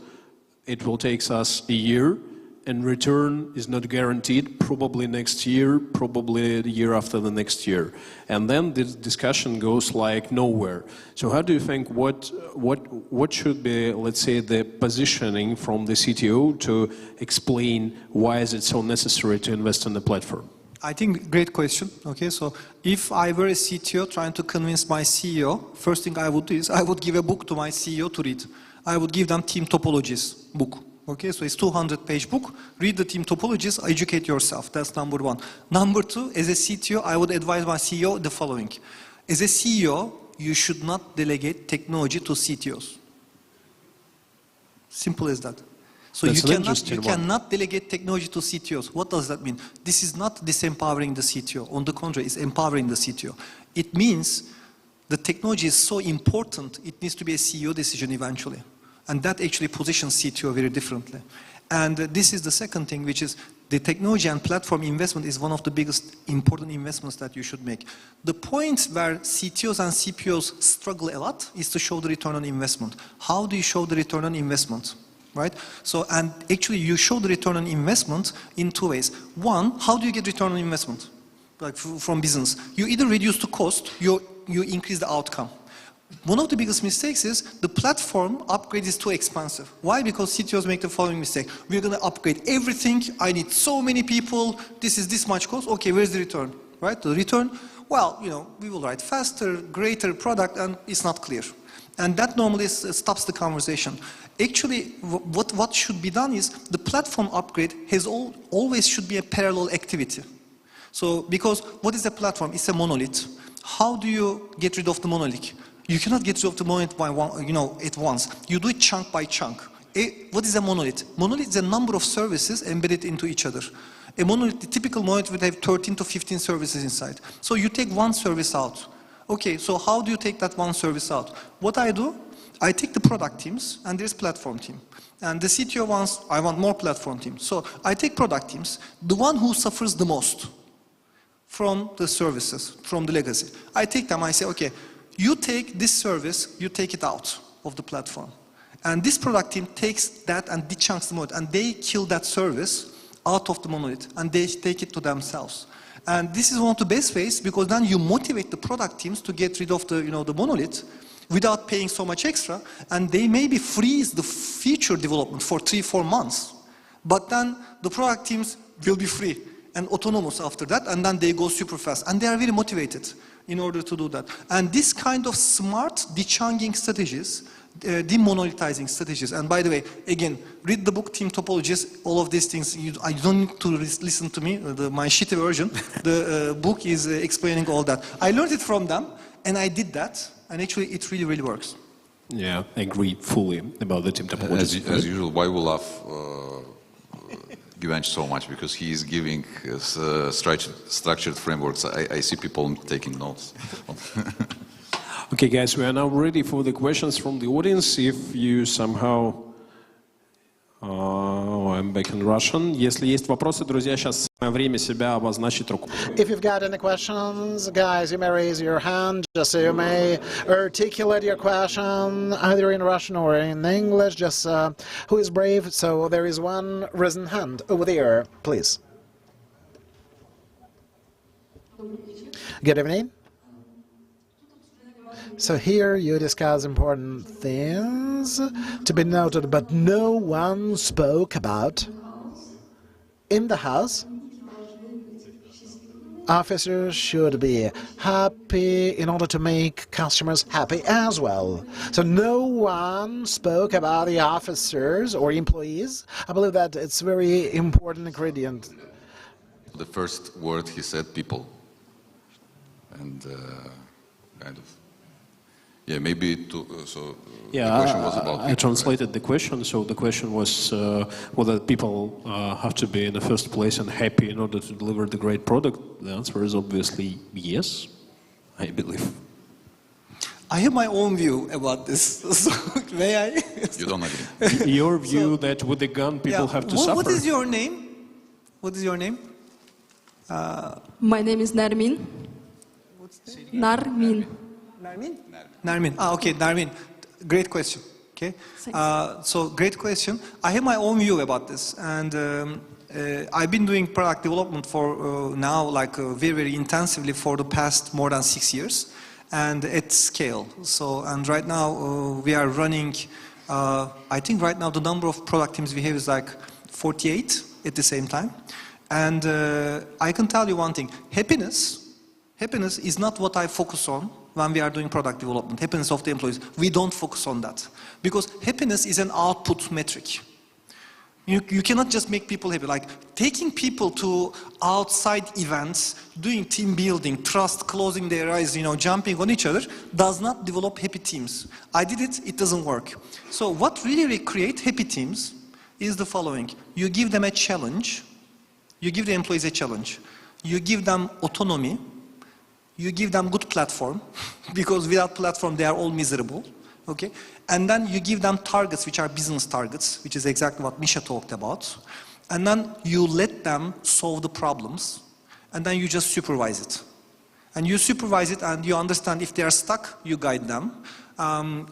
It will take us a year, and return is not guaranteed, probably next year, probably the year after the next year. And then the discussion goes like nowhere. So how do you think, what should be, let's say, the positioning from the CTO to explain why is it so necessary to invest in the platform? I think great question. Okay, so if I were a CTO trying to convince my CEO, first thing I would do is I would give a book to my CEO to read. I would give them team topologies book. Okay, so it's 200-page book. Read the team topologies, educate yourself. That's number one. Number two, as a CTO, I would advise my CEO the following. As a CEO, you should not delegate technology to CTOs. Simple as that. So you cannot delegate technology to CTOs. What does that mean? This is not disempowering the CTO. On the contrary, it's empowering the CTO. It means the technology is so important, it needs to be a CEO decision eventually. And that actually positions CTO very differently. And this is the second thing, which is the technology and platform investment is one of the biggest important investments that you should make. The point where CTOs and CPOs struggle a lot is to show the return on investment. How do you show the return on investment? Right? So, and actually you show the return on investment in two ways. One, how do you get return on investment? Like from business. You either reduce the cost, you increase the outcome. One of the biggest mistakes is the platform upgrade is too expensive. Why? Because CTOs make the following mistake. We're going to upgrade everything. I need so many people. This is this much cost. Okay, where's the return? Right? The return, well, we will write faster, greater product, and it's not clear. And that normally stops the conversation. Actually, what should be done is the platform upgrade always should be a parallel activity. So, because what is a platform? It's a monolith. How do you get rid of the monolith? You cannot get rid of the monolith by at once. You do it chunk by chunk. What is a monolith? Monolith is a number of services embedded into each other. A monolith, the typical monolith would have 13 to 15 services inside. So you take one service out. Okay, so how do you take that one service out? What I do, I take the product teams and there's platform team. And the CTO wants, I want more platform teams. So I take product teams, the one who suffers the most from the services, from the legacy. I take them, I say, okay, you take this service, you take it out of the platform. And this product team takes that and dechunks the monolith, and they kill that service out of the monolith, and they take it to themselves. And this is one of the best ways, because then you motivate the product teams to get rid of the, the monolith without paying so much extra, and they maybe freeze the feature development for 3-4 months. But then the product teams will be free and autonomous after that, and then they go super fast. And they are very motivated in order to do that. And this kind of smart dechunking strategies, demonolithizing strategies. And by the way, again, read the book Team Topologies, all of these things. You don't need to listen to me, my shitty version. The book is explaining all that. I learned it from them, and I did that, and actually it really, really works. Yeah, I agree fully about the Team Topologies. As usual, why we love Güvenç so much, because he is giving structured frameworks. I see people taking notes. Okay, guys, we are now ready for the questions from the audience. If you somehow... I'm back in Russian. Если есть вопросы, друзья, сейчас самое время себя обозначить руку. If you've got any questions, guys, you may raise your hand, just so you may articulate your question either in Russian or in English. Just who is brave? So there is one risen hand over there, please. Good evening. So here you discuss important things to be noted, but no one spoke about in the house officers should be happy in order to make customers happy as well. So no one spoke about the officers or employees. I believe that it's a very important ingredient. The first word he said, people. And kind of, yeah, maybe the question was about people, I translated right? the question. So the question was whether people have to be in the first place and happy in order to deliver the great product. The answer is obviously yes, I believe. I have my own view about this. So may I? You don't agree? Your view that with the gun people have to suffer. What is your name? What is your name? My name is Nermin. Narmin. Narmin? Narmin. Okay, Narmin. Great question. Okay. So great question. I have my own view about this, and I've been doing product development for now, like very, very intensively for the past more than 6 years, and at scale. So, and right now we are running. I think right now the number of product teams we have is like 48 at the same time, and I can tell you one thing: Happiness is not what I focus on when we are doing product development. Happiness of the employees. We don't focus on that. Because happiness is an output metric. You cannot just make people happy. Like taking people to outside events, doing team building, trust, closing their eyes, jumping on each other, does not develop happy teams. I did it, it doesn't work. So what really creates happy teams is the following. You give them a challenge. You give the employees a challenge. You give them autonomy. You give them good platform, because without platform they are all miserable, okay? And then you give them targets, which are business targets, which is exactly what Misha talked about. And then you let them solve the problems, and then you just supervise it. And you supervise it, and you understand if they are stuck, you guide them.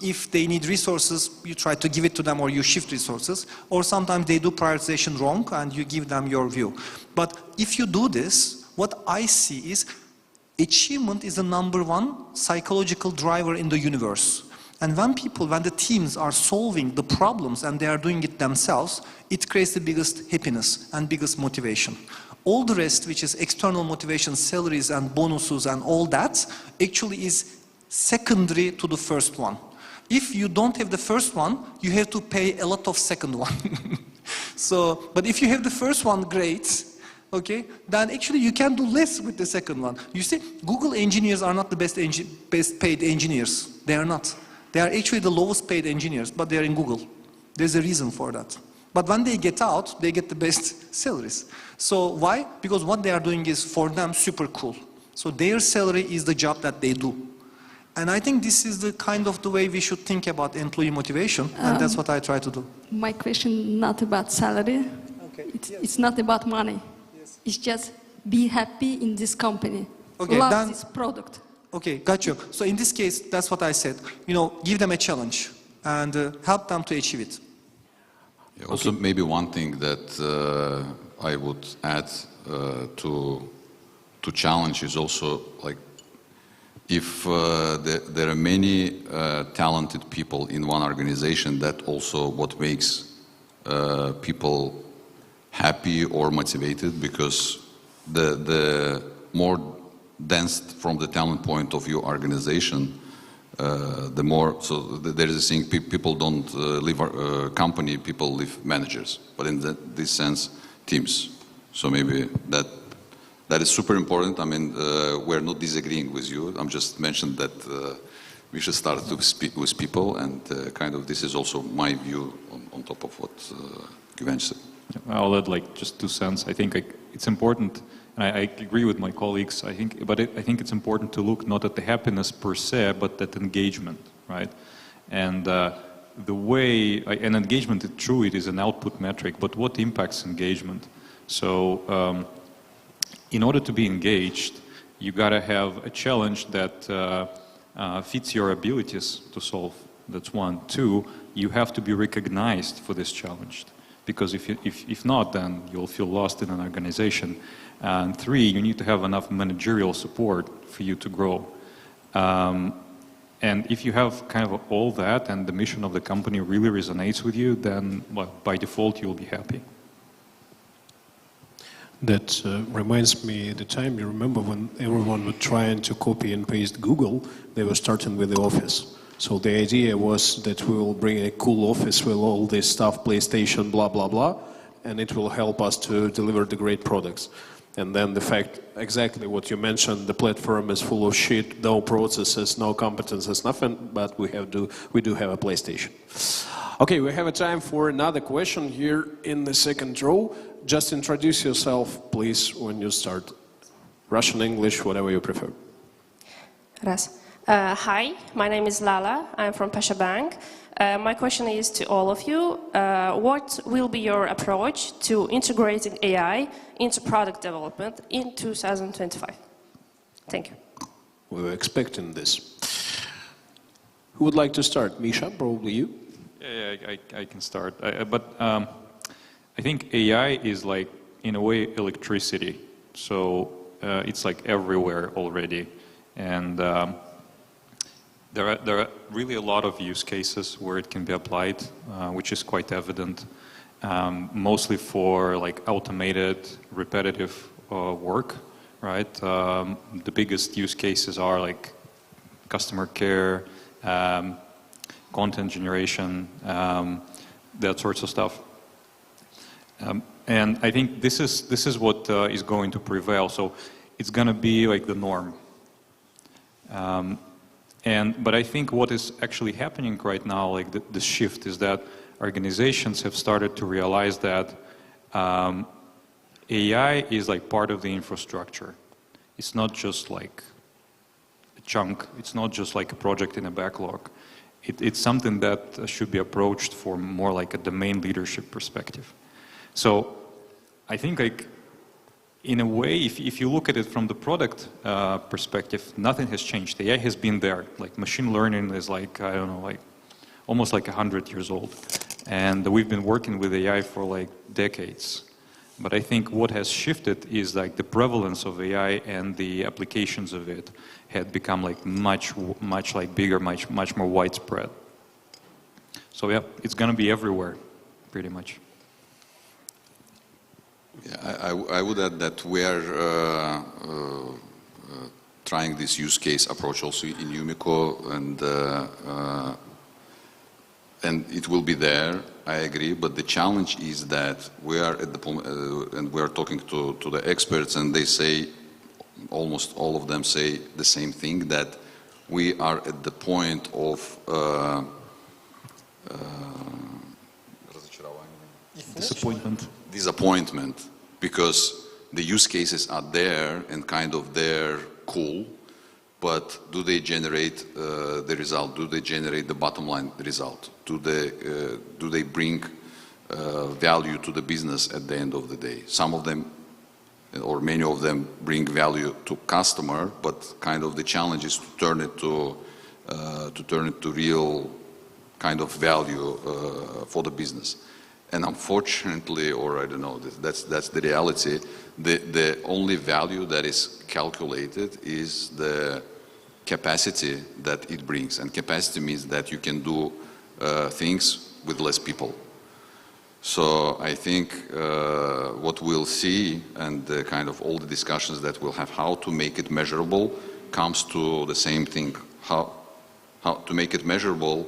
If they need resources, you try to give it to them, or you shift resources. Or sometimes they do prioritization wrong, and you give them your view. But if you do this, what I see is achievement is the #1 psychological driver in the universe. And when the teams are solving the problems and they are doing it themselves, it creates the biggest happiness and biggest motivation. All the rest, which is external motivation, salaries and bonuses and all that, actually is secondary to the first one. If you don't have the first one, you have to pay a lot of second one. But if you have the first one, great. Okay, then actually you can do less with the second one. You see, Google engineers are not the best paid engineers. They are not. They are actually the lowest paid engineers, but they are in Google. There's a reason for that. But when they get out, they get the best salaries. So why? Because what they are doing is for them super cool. So their salary is the job that they do. And I think this is the kind of the way we should think about employee motivation, and that's what I try to do. My question not about salary. Okay. It's not about money. It's just be happy in this company. Okay, love this product. Okay, got you. So in this case, that's what I said. Give them a challenge and help them to achieve it. Yeah, also, maybe one thing that I would add to challenge is also like if there are many talented people in one organization, that also what makes people happy or motivated, because the more dense from the talent point of view organization, the more, so there is a saying, people don't leave a company, people leave managers, but in this sense, teams. So maybe that is super important. I mean, we're not disagreeing with you. I'm just mentioning that we should start to speak with people, and kind of this is also my view on top of what Güvenç said. I'll add like just 2 cents. I think it's important, and I agree with my colleagues. I think it's important to look not at the happiness per se, but at engagement, right? And the way and engagement, it's true, it is an output metric, but what impacts engagement? So in order to be engaged, you gotta have a challenge that fits your abilities to solve. That's 1. 2, you have to be recognized for this challenge. Because if not, then you'll feel lost in an organization. And 3, you need to have enough managerial support for you to grow. And if you have kind of all that and the mission of the company really resonates with you, then by default you'll be happy. That reminds me the time, you remember when everyone was trying to copy and paste Google, they were starting with the Office. So the idea was that we will bring a cool office with all this stuff, PlayStation, blah, blah, blah, and it will help us to deliver the great products. And then the fact, exactly what you mentioned, the platform is full of shit, no processes, no competences, nothing, but we do have a PlayStation. Okay, we have a time for another question here in the second row. Just introduce yourself, please, when you start. Russian, English, whatever you prefer. Раз. Hi, my name is Lala. I'm from Pasha Bank. My question is to all of you. What will be your approach to integrating AI into product development in 2025? Thank you. We were expecting this. Who would like to start? Misha, probably you? Yeah, I can start. I think AI is like, in a way, electricity. So it's like everywhere already. And there are really a lot of use cases where it can be applied, which is quite evident, mostly for like automated, repetitive work, right? The biggest use cases are like customer care, content generation, that sorts of stuff. And I think this is what is going to prevail. So it's going to be like the norm. But I think what is actually happening right now, like the shift, is that organizations have started to realize that AI is like part of the infrastructure. It's not just like a chunk. It's not just like a project in a backlog. It's something that should be approached for more like a domain leadership perspective. So I think like in a way, if you look at it from the product perspective, nothing has changed. AI has been there. Like machine learning is like, I don't know, like almost like 100 years old. And we've been working with AI for like decades. But I think what has shifted is like the prevalence of AI and the applications of it had become like much like bigger, much more widespread. So yeah, it's going to be everywhere, pretty much. Yeah, I would add that we are trying this use case approach also in Yumiko, and it will be there. I agree, but the challenge is that we are at the point, and we are talking to the experts, and they say, almost all of them say the same thing, that we are at the point of disappointment, because the use cases are there and kind of they're cool, but do they generate the result? Do they generate the bottom line result? Do they bring value to the business at the end of the day? Some of them, or many of them, bring value to customer, but kind of the challenge is to turn it to real kind of value for the business. And unfortunately, or I don't know, that's the reality. The only value that is calculated is the capacity that it brings, and capacity means that you can do things with less people. So I think what we'll see, and kind of all the discussions that we'll have, how to make it measurable, comes to the same thing. How to make it measurable,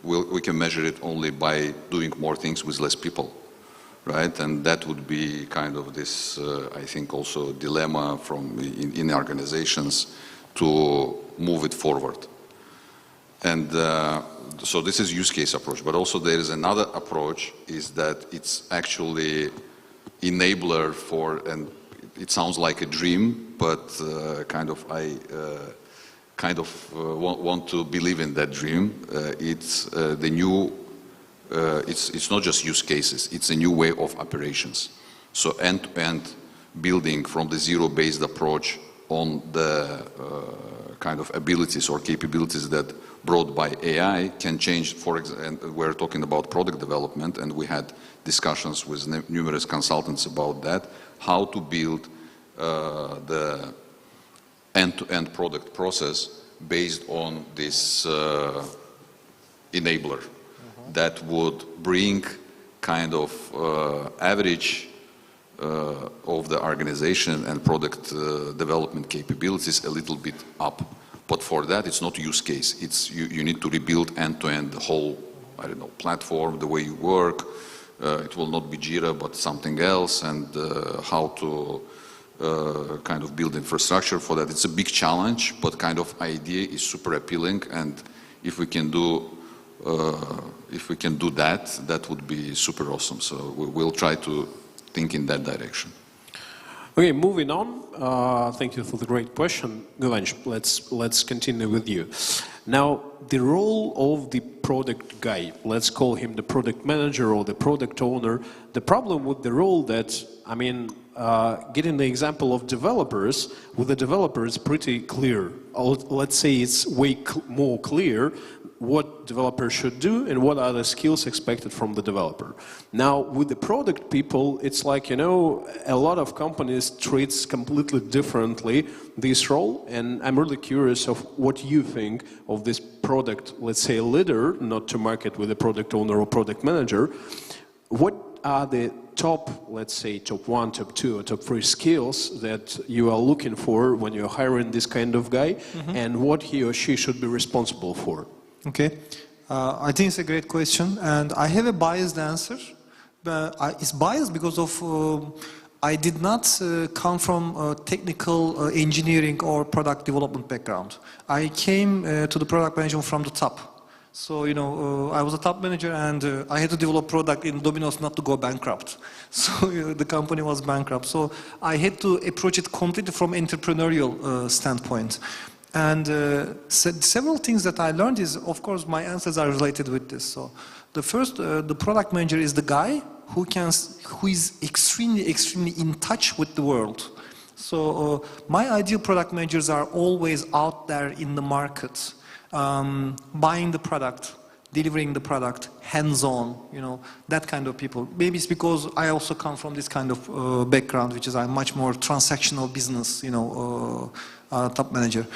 we can measure it only by doing more things with less people, right? And that would be kind of this, I think, also dilemma in organizations to move it forward. And so this is use case approach, but also there is another approach, is that it's actually enabler for, and it sounds like a dream, but want to believe in that dream. It's the new, it's not just use cases, it's a new way of operations. So end-to-end building from the zero-based approach on the kind of abilities or capabilities that brought by AI can change. For example, we're talking about product development, and we had discussions with numerous consultants about that, how to build the end-to-end product process based on this enabler that would bring kind of average of the organization and product development capabilities a little bit up. But for that, it's not use case. It's you need to rebuild end-to-end the whole, I don't know, platform, the way you work. It will not be Jira, but something else, and how to kind of build infrastructure for that. It's a big challenge, but kind of idea is super appealing, and if we can do that, that would be super awesome. So we'll try to think in that direction. Okay, moving on. Thank you for the great question, Govanch. Let's continue with you. Now, the role of the product guy, let's call him the product manager or the product owner. The problem with the role that, I mean, getting the example of developers, with the developers pretty clear. Let's say it's way more clear what developers should do and what are the skills expected from the developer. Now, with the product people, it's like, you know, a lot of companies treats completely differently this role, and I'm really curious of what you think of this product, let's say leader, not to market with a product owner or product manager. What are the top, let's say, top 1, top 2, or top 3 skills that you are looking for when you're hiring this kind of guy, and what he or she should be responsible for? Okay, I think it's a great question, and I have a biased answer. It's biased because of I did not come from a technical engineering or product development background. I came to the product management from the top. So, you know, I was a top manager, and I had to develop product in Domino's not to go bankrupt. So the company was bankrupt. So I had to approach it completely from entrepreneurial standpoint. And several things that I learned is, of course, my answers are related with this. So the first, the product manager is the guy who is extremely in touch with the world. So my ideal product managers are always out there in the market, buying the product, delivering the product, hands-on, you know, that kind of people. Maybe it's because I also come from this kind of background, which is a much more transactional business, you know, top manager.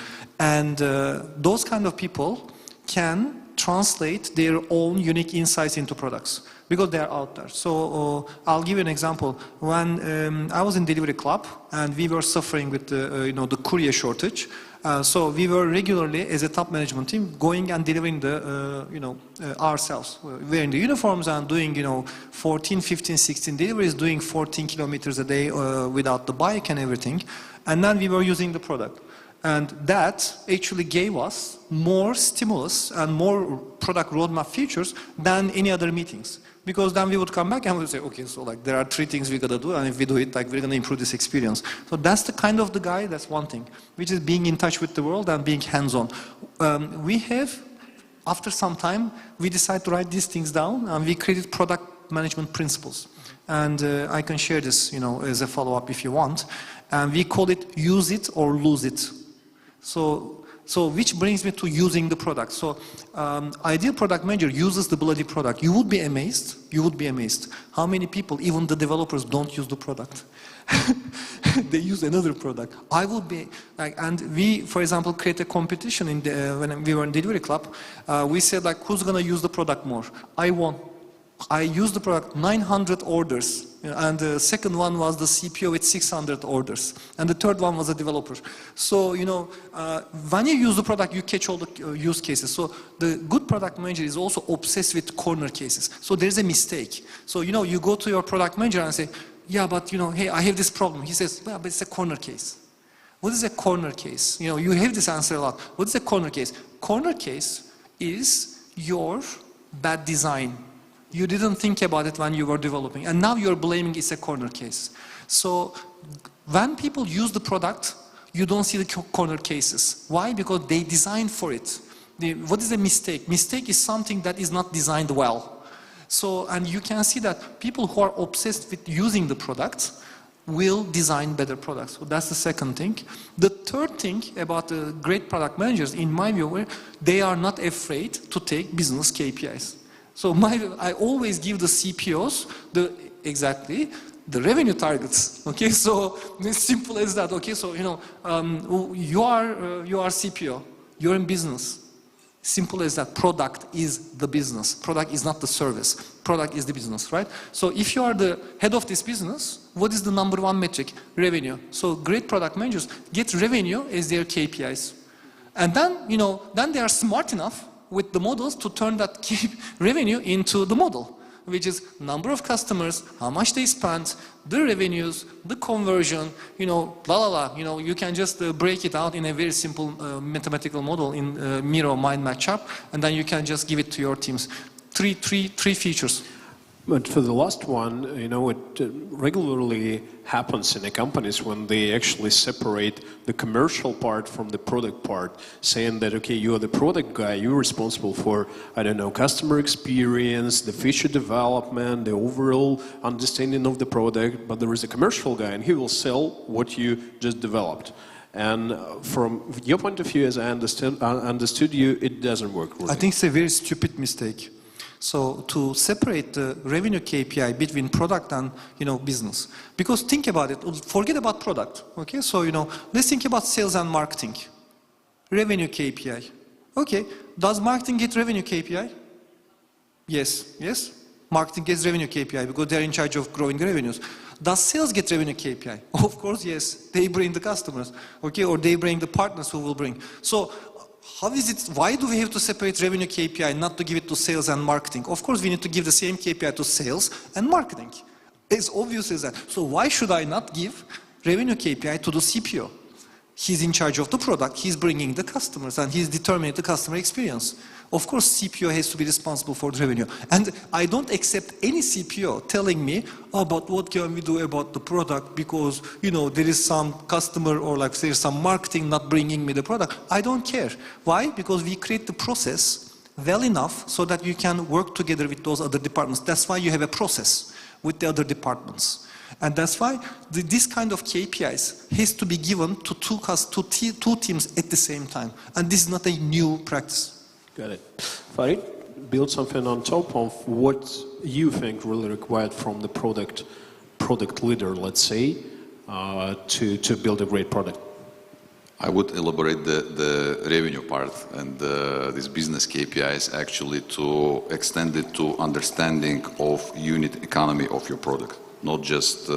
And those kind of people can translate their own unique insights into products because they are out there. So I'll give you an example. When I was in Delivery Club and we were suffering with the, you know, the courier shortage, so we were regularly, as a top management team, going and delivering the, you know, ourselves. Wearing the uniforms and doing, you know, 14, 15, 16 deliveries, doing 14 kilometers a day without the bike and everything. And then we were using the product. And that actually gave us more stimulus and more product roadmap features than any other meetings. Because then we would come back and we would say, okay, so like there are 3 things we gotta do, and if we do it, like we're gonna improve this experience. So that's the kind of the guy, that's one thing, which is being in touch with the world and being hands-on. We have, after some time, we decided to write these things down, and we created product management principles. And I can share this, you know, as a follow-up if you want. And we call it use it or lose it. So which brings me to using the product. So ideal product manager uses the bloody product. You would be amazed how many people, even the developers, don't use the product. They use another product. I would be like, and we, for example, create a competition in the, when we were in Delivery Club. We said like, who's gonna use the product more? I won. I used the product 900 orders. And the second one was the CPO with 600 orders. And the third one was a developer. So, you know, when you use the product, you catch all the use cases. So the good product manager is also obsessed with corner cases. So there's a mistake. So, you know, you go to your product manager and say, yeah, but, you know, hey, I have this problem. He says, well, but it's a corner case. What is a corner case? You know, you have this answer a lot. What is a corner case? Corner case is your bad design. You didn't think about it when you were developing, and now you're blaming it's a corner case. So when people use the product, you don't see the corner cases. Why? Because they designed for it. What is a mistake? Mistake is something that is not designed well. So, and you can see that people who are obsessed with using the product will design better products. So that's the second thing. The third thing about the great product managers, in my view, they are not afraid to take business KPIs. So I always give the CPOs the revenue targets. Okay, so it's simple as that. Okay, so you know, you are CPO, you're in business. Simple as that. Product is the business. Product is not the service. Product is the business, right? So if you are the head of this business, what is the number one metric? Revenue. So great product managers get revenue as their KPIs. And then, then they are smart enough with the models to turn that revenue into the model, which is number of customers, how much they spend, the revenues, the conversion, you can just break it out in a very simple mathematical model in Miro mind matchup, and then you can just give it to your teams. Three features. But for the last one, it regularly happens in the companies when they actually separate the commercial part from the product part, saying that, okay, you are the product guy, you're responsible for, customer experience, the feature development, the overall understanding of the product, but there is a commercial guy and he will sell what you just developed. And from your point of view, as I understood you, it doesn't work really. I think it's a very stupid mistake. So to separate the revenue KPI between product and business, because think about it. Forget about product. Okay, so let's think about sales and marketing. Revenue KPI. Okay, does marketing get revenue KPI? Yes. Marketing gets revenue KPI because they're in charge of growing revenues. Does sales get revenue KPI? Of course, yes. They bring the customers, okay, or they bring the partners who will bring. So how is it, why do we have to separate revenue KPI, not to give it to sales and marketing? Of course, we need to give the same KPI to sales and marketing. It's obvious as that. So why should I not give revenue KPI to the CPO? He's in charge of the product, he's bringing the customers, and he's determining the customer experience. Of course, CPO has to be responsible for the revenue. And I don't accept any CPO telling me about what can we do about the product because, there is some customer or there's some marketing not bringing me the product. I don't care. Why? Because we create the process well enough so that you can work together with those other departments. That's why you have a process with the other departments. And that's why this kind of KPIs has to be given to two teams at the same time. And this is not a new practice. Got it. Farid, build something on top of what you think really required from the product leader, let's say, to build a great product. I would elaborate the revenue part and these business KPIs actually to extend it to understanding of unit economy of your product. Not just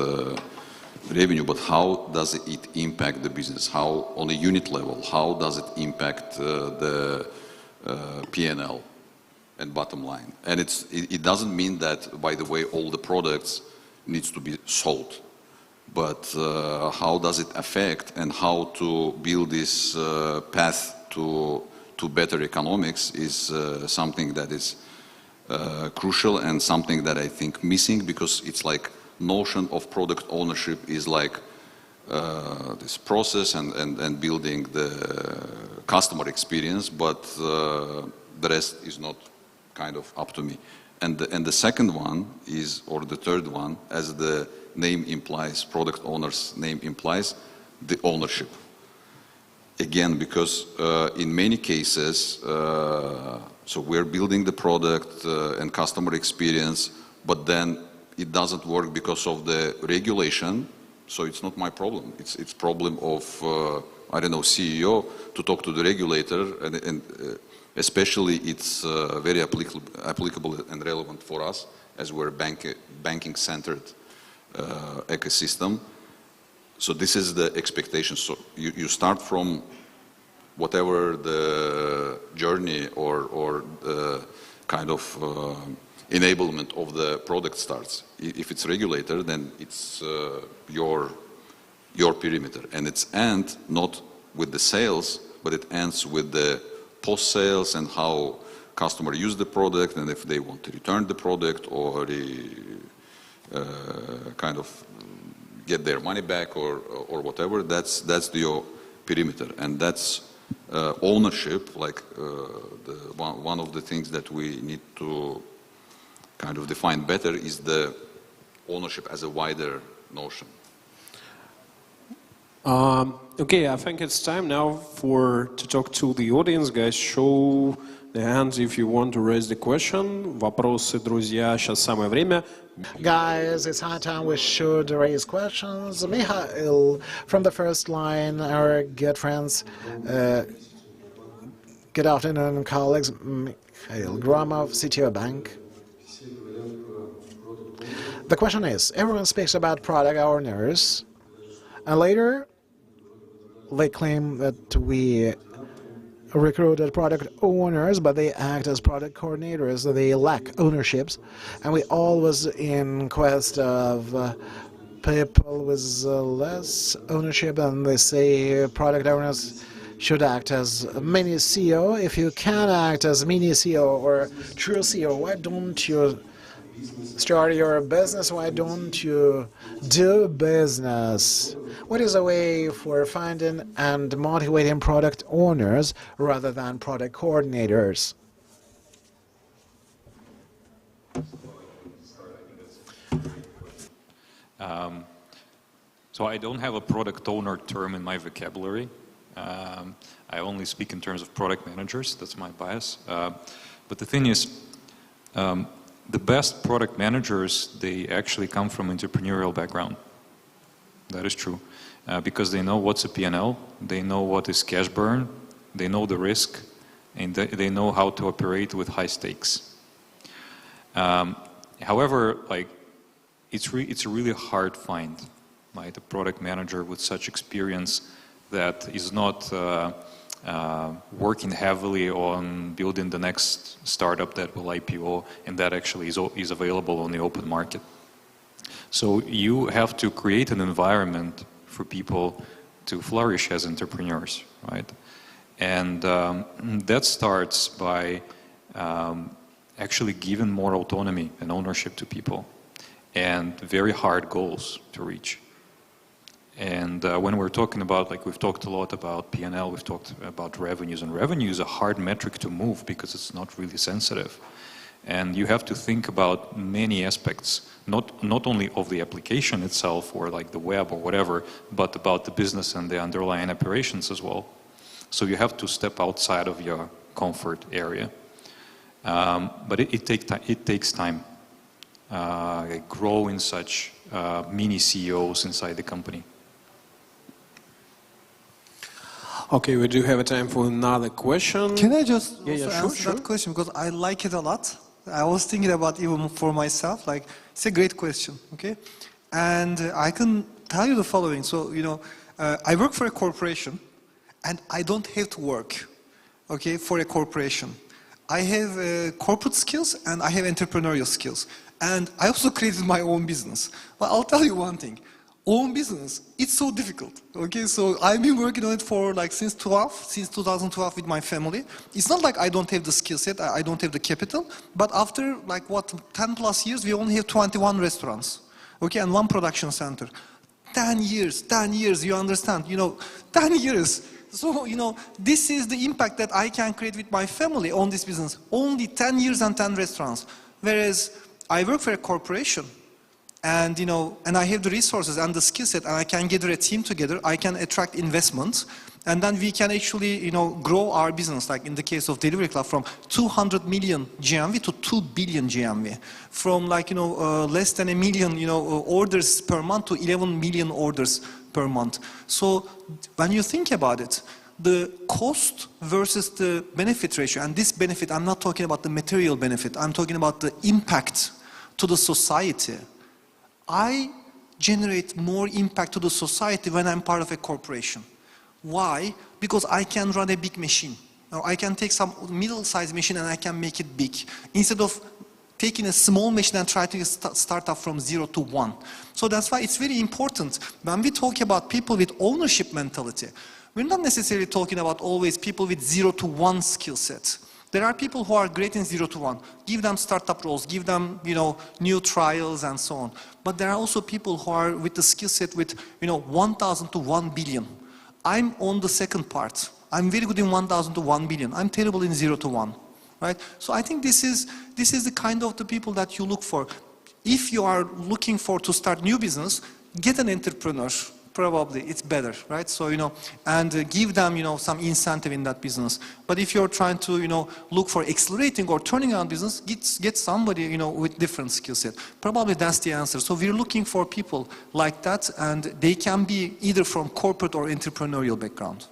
revenue, but how does it impact the business? How, on a unit level, how does it impact the P&L and bottom line? And it doesn't mean that, by the way, all the products needs to be sold. But how does it affect and how to build this path to better economics is something that is crucial and something that I think missing, because it's like notion of product ownership is like this process and building the customer experience, but the rest is not kind of up to me. And the second one is, or the third one, as the name implies, product owner's name implies, the ownership. Again, because in many cases, so we're building the product and customer experience, but then it doesn't work because of the regulation. So it's not my problem. It's problem of CEO to talk to the regulator, and especially it's very applicable and relevant for us as we're banking-centered ecosystem. So this is the expectation. So you start from whatever the journey or the kind of enablement of the product starts. If it's regulator, then it's your perimeter, and it's end not with the sales, but it ends with the post-sales and how customer use the product, and if they want to return the product or kind of get their money back or whatever. That's your perimeter, and that's ownership. Like one of the things that we need to kind of define better is the ownership as a wider notion. Okay, I think it's time now to talk to the audience. Guys, show the hands if you want to raise the question. Вопросы, друзья, сейчас самое время. Guys, it's high time we should raise questions. Mihail, from the first line, our good friends, Good afternoon, colleagues. Mikhail Gromov, CTO Bank. The question is, everyone speaks about product owners, and later they claim that we recruited product owners, but they act as product coordinators. They lack ownerships, and we always in quest of people with less ownership, and they say product owners should act as a mini CEO. If you can act as mini CEO or true CEO, why don't you start your business? Why don't you do business? What is a way for finding and motivating product owners rather than product coordinators? So I don't have a product owner term in my vocabulary. I only speak in terms of product managers. That's my bias. But the thing is, the best product managers, they actually come from entrepreneurial background. That is true. Because they know what's a P&L, they know what is cash burn, they know the risk, and they know how to operate with high stakes. However, like, it's a really hard find, right? A product manager with such experience that is not working heavily on building the next startup that will IPO, and that actually is available on the open market. So you have to create an environment for people to flourish as entrepreneurs, right? And that starts by actually giving more autonomy and ownership to people and very hard goals to reach. And when we're talking about, like, we've talked a lot about P&L, we've talked about revenues, and revenue is a hard metric to move because it's not really sensitive. And you have to think about many aspects, not only of the application itself or like the web or whatever, but about the business and the underlying operations as well. So you have to step outside of your comfort area. But it takes time. Growing such mini CEOs inside the company. Okay, we do have a time for another question. Can I just sure. that question, because I like it a lot. I was thinking about even for myself, like, it's a great question, okay? And I can tell you the following. So, you know, I work for a corporation, and I don't have to work, okay, for a corporation. I have corporate skills, and I have entrepreneurial skills. And I also created my own business. But I'll tell you one thing. Own business, it's so difficult, okay? So I've been working on it for like since 2012 with my family. It's not like I don't have the skill set, I don't have the capital, but after like 10 plus years, we only have 21 restaurants, okay, and 1 production center. 10 years, you understand, 10 years. So, this is the impact that I can create with my family on this business. Only 10 years and 10 restaurants. Whereas I work for a corporation, and and I have the resources and the skill set, and I can gather a team together, I can attract investments, and then we can actually, grow our business, like in the case of Delivery Club, from 200 million GMV to 2 billion GMV. From like, less than a million, orders per month to 11 million orders per month. So when you think about it, the cost versus the benefit ratio, and this benefit, I'm not talking about the material benefit, I'm talking about the impact to the society. I generate more impact to the society when I'm part of a corporation. Why? Because I can run a big machine. Or I can take some middle-sized machine and I can make it big. Instead of taking a small machine and try to start up from 0 to 1. So that's why it's very important when we talk about people with ownership mentality. We're not necessarily talking about always people with 0 to 1 skill set. There are people who are great in 0 to 1. Give them startup roles, give them, new trials and so on. But there are also people who are with the skill set with, 1,000 to 1 billion. I'm on the second part. I'm very good in 1,000 to 1 billion. I'm terrible in 0 to 1, right? So I think this is the kind of the people that you look for. If you are looking to start new business, get an entrepreneur. Probably it's better, right? So, and give them, some incentive in that business. But if you're trying to, look for accelerating or turning around business, get somebody, with different skill set. Probably that's the answer. So we're looking for people like that, and they can be either from corporate or entrepreneurial background.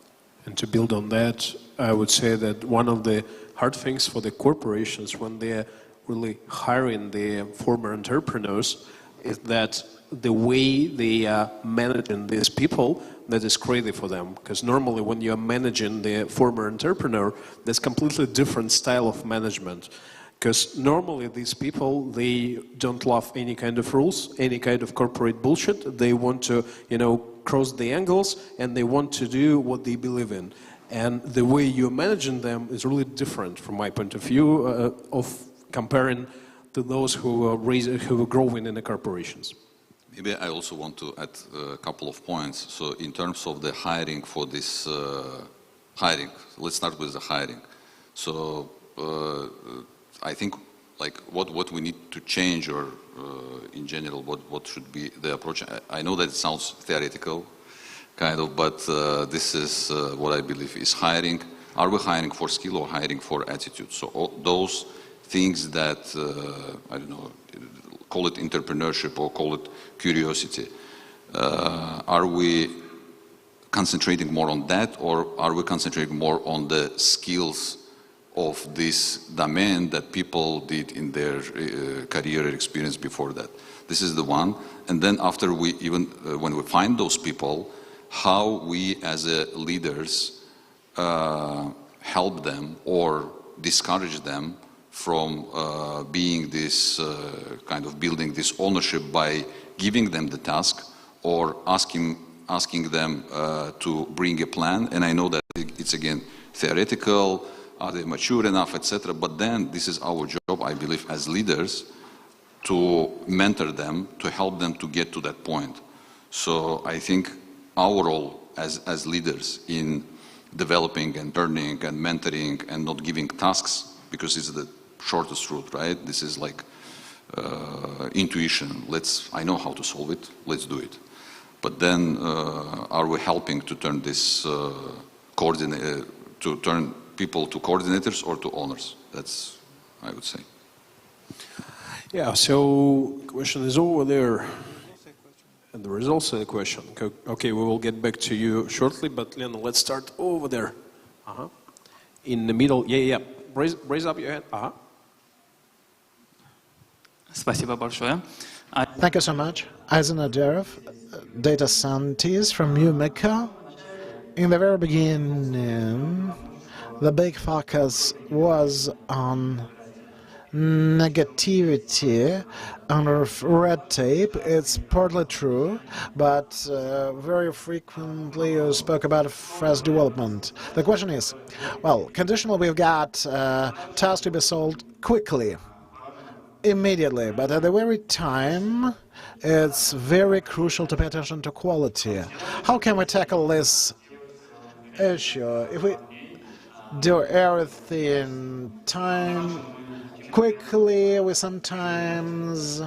And to build on that, I would say that one of the hard things for the corporations when they're really hiring the former entrepreneurs is that the way they are managing these people, that is crazy for them. Because normally when you're managing the former entrepreneur, there's completely different style of management. Because normally these people, they don't love any kind of rules, any kind of corporate bullshit. They want to, cross the angles, and they want to do what they believe in. And the way you're managing them is really different from my point of view of comparing to those who are growing in the corporations. Maybe I also want to add a couple of points. So in terms of the hiring for this hiring, let's start with the hiring. So I think like what we need to change, or in general what should be the approach. I know that it sounds theoretical, kind of, but this is what I believe is hiring. Are we hiring for skill or hiring for attitude? So all those things that, I don't know, call it entrepreneurship or call it curiosity. Are we concentrating more on that, or are we concentrating more on the skills of this domain that people did in their career experience before that? This is the one. And then after we even, when we find those people, how we as leaders help them or discourage them from being this kind of building this ownership by giving them the task or asking them to bring a plan. And I know that it's again theoretical, are they mature enough, etc. But then this is our job, I believe, as leaders, to mentor them, to help them to get to that point. So I think our role as leaders in developing and learning and mentoring and not giving tasks, because it's the shortest route, right? This is like intuition. I know how to solve it, let's do it. But then are we helping to turn this to turn people to coordinators or to owners? That's, I would say. Yeah, so the question is over there. And there is also a question. Okay, we will get back to you shortly, but Lena, let's start over there. In the middle, yeah. Raise up your hand. Спасибо большое. Thank you so much. Aizen Aderov, data scientist from UMECA. In the very beginning, the big focus was on negativity, on red tape. It's partly true, but very frequently you spoke about fast development. The question is, well, conditionally we've got tasks to be solved quickly, immediately, but at the very time it's very crucial to pay attention to quality. How can we tackle this issue? If we do everything quickly, we sometimes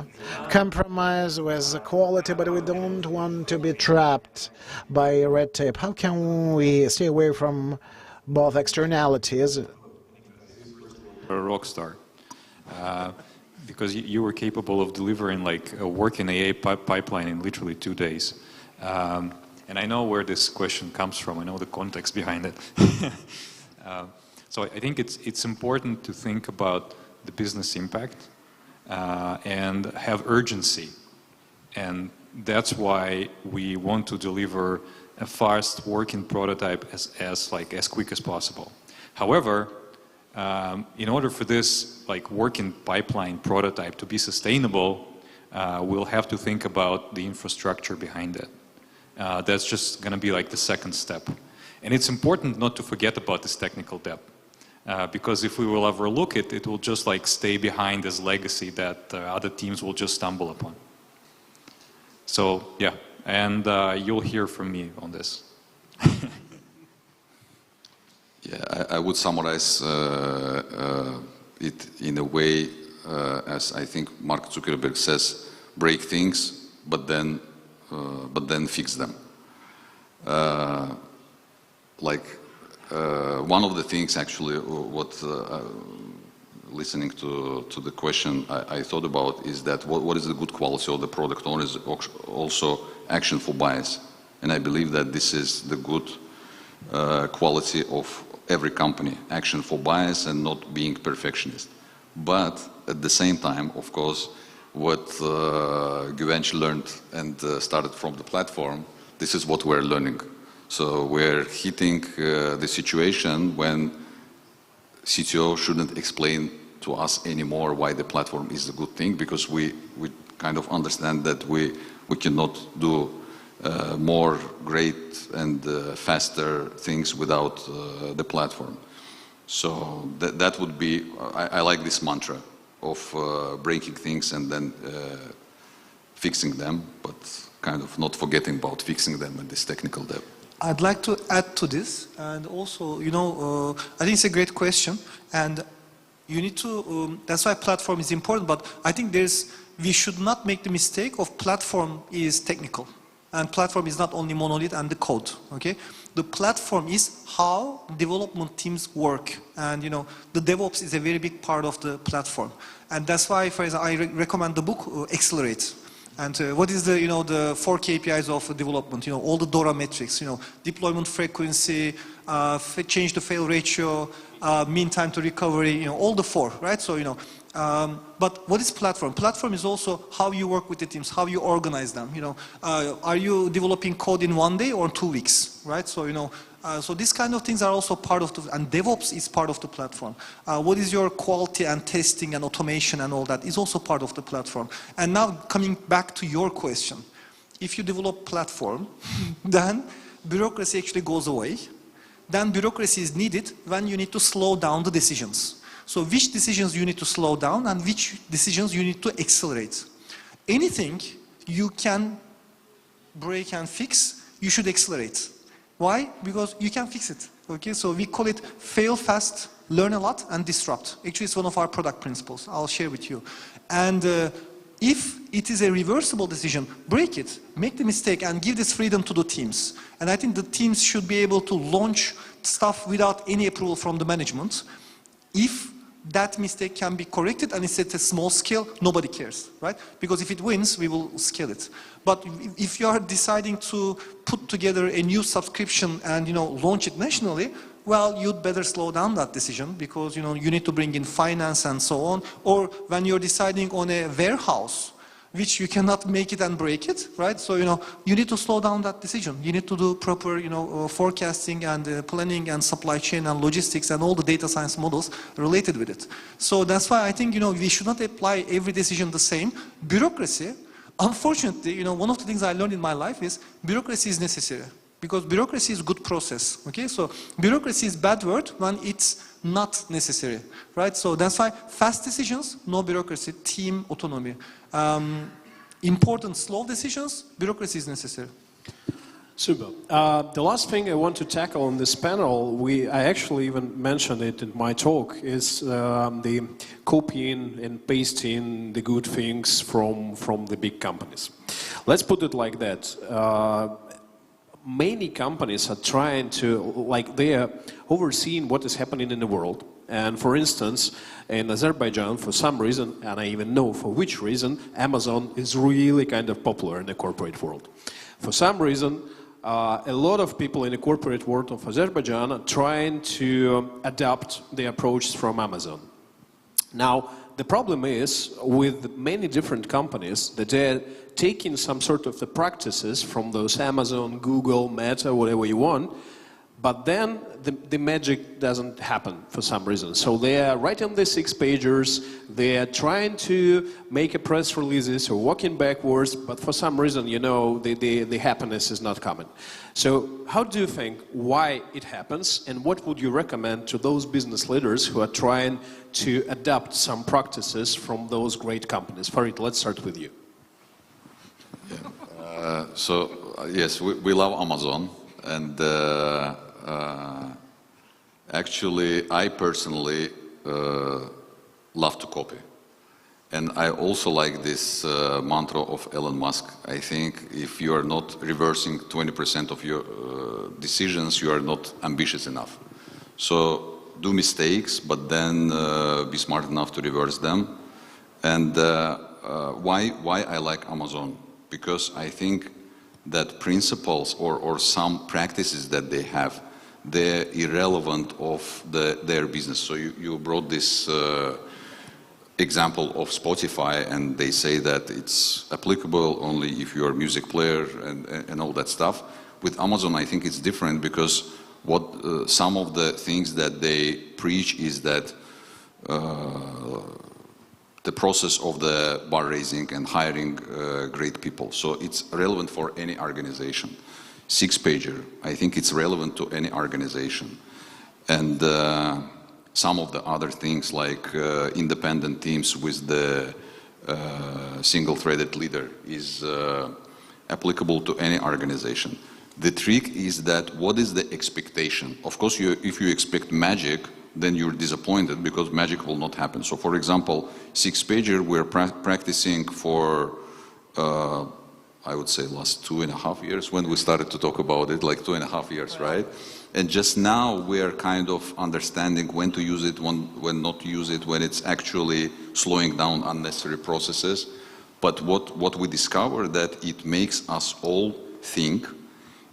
compromise with the quality, but we don't want to be trapped by red tape. How can we stay away from both externalities? A rock star. Because you were capable of delivering like a working AA pipeline in literally 2 days. And I know where this question comes from. I know the context behind it. So I think it's important to think about the business impact and have urgency. And that's why we want to deliver a fast working prototype as quick as possible. However, in order for this like working pipeline prototype to be sustainable, we'll have to think about the infrastructure behind it. That's just going to be like the second step. And it's important not to forget about this technical debt. Because if we will overlook it, it will just like stay behind as legacy that other teams will just stumble upon. So yeah, and you'll hear from me on this. Yeah, I would summarize it in a way, as I think Mark Zuckerberg says, break things, but then fix them. One of the things actually, listening to the question I thought about is that what is the good quality of the product owner is also action for bias. And I believe that this is the good quality of every company, action for bias and not being perfectionist. But at the same time, of course, what Güvenç learned and started from the platform, this is what we're learning. So we're hitting the situation when CTO shouldn't explain to us anymore why the platform is a good thing, because we kind of understand that we cannot do more great and faster things without the platform. So that would be, I like this mantra of breaking things and then fixing them, but kind of not forgetting about fixing them and this technical debt. I'd like to add to this, and also, you know, I think it's a great question, and you need to, that's why platform is important, but I think we should not make the mistake of platform is technical. And platform is not only monolith and the code, okay? The platform is how development teams work. And, you know, the DevOps is a very big part of the platform. And that's why, for example, I recommend the book, Accelerate. And what is the, you know, the 4 KPIs of development? You know, all the DORA metrics, you know, deployment frequency, change to fail ratio, mean time to recovery, you know, all the 4, right? So, you know, but what is platform? Platform is also how you work with the teams, how you organize them, you know. Are you developing code in 1 day or 2 weeks, right? So, you know, so these kind of things are also part of the, and DevOps is part of the platform. What is your quality and testing and automation and all that is also part of the platform. And now coming back to your question, if you develop platform, then bureaucracy actually goes away. Then bureaucracy is needed when you need to slow down the decisions. So which decisions you need to slow down and which decisions you need to accelerate. Anything you can break and fix, you should accelerate. Why? Because you can fix it. Okay, so we call it fail fast, learn a lot, and disrupt. Actually, it's one of our product principles. I'll share with you. And if it is a reversible decision, break it, make the mistake, and give this freedom to the teams. And I think the teams should be able to launch stuff without any approval from the management. If that mistake can be corrected and it's at a small scale, nobody cares, right? Because if it wins, we will scale it. But if you are deciding to put together a new subscription and, you know, launch it nationally, well, you'd better slow down that decision because, you know, you need to bring in finance and so on. Or when you're deciding on a warehouse, which you cannot make it and break it, right? So, you know, you need to slow down that decision. You need to do proper, you know, forecasting and planning and supply chain and logistics and all the data science models related with it. So that's why I think, you know, we should not apply every decision the same. Bureaucracy, unfortunately, you know, one of the things I learned in my life is bureaucracy is necessary. Because bureaucracy is good process, okay? So bureaucracy is bad word when it's not necessary, right? So that's why fast decisions, no bureaucracy, team autonomy. Important slow decisions, bureaucracy is necessary. Super. The last thing I want to tackle on this panel, I actually even mentioned it in my talk, is the copying and pasting the good things from the big companies. Let's put it like that. Many companies are trying to, like, they are overseeing what is happening in the world. And for instance, in Azerbaijan, for some reason, and I even know for which reason, Amazon is really kind of popular in the corporate world. For some reason, a lot of people in the corporate world of Azerbaijan are trying to adopt the approach from Amazon. Now, the problem is with many different companies that they're taking some sort of the practices from those Amazon, Google, Meta, whatever you want, but then the magic doesn't happen for some reason. So they are writing the 6-pagers, they are trying to make a press releases or walking backwards, but for some reason, you know, the happiness is not coming. So how do you think why it happens, and what would you recommend to those business leaders who are trying to adopt some practices from those great companies? Farid, let's start with you. Yeah. Yes, we love Amazon, and actually I personally love to copy. And I also like this mantra of Elon Musk. I think if you are not reversing 20% of your decisions, you are not ambitious enough. So do mistakes, but then be smart enough to reverse them. And why I like Amazon? Because I think that principles or some practices that they have, they're irrelevant of their business. So you brought this example of Spotify, and they say that it's applicable only if you're a music player and all that stuff. With Amazon, I think it's different, because what some of the things that they preach is that the process of the bar raising and hiring great people. So it's relevant for any organization. 6-pager, I think it's relevant to any organization. And some of the other things like independent teams with the single-threaded leader is applicable to any organization. The trick is that what is the expectation? Of course, if you expect magic, then you're disappointed, because magic will not happen. So for example, 6-pager, we're practicing for, I would say last 2.5 years, when we started to talk about it, like 2.5 years, right? And just now we are kind of understanding when to use it, when not to use it, when it's actually slowing down unnecessary processes. But what we discover, that it makes us all think.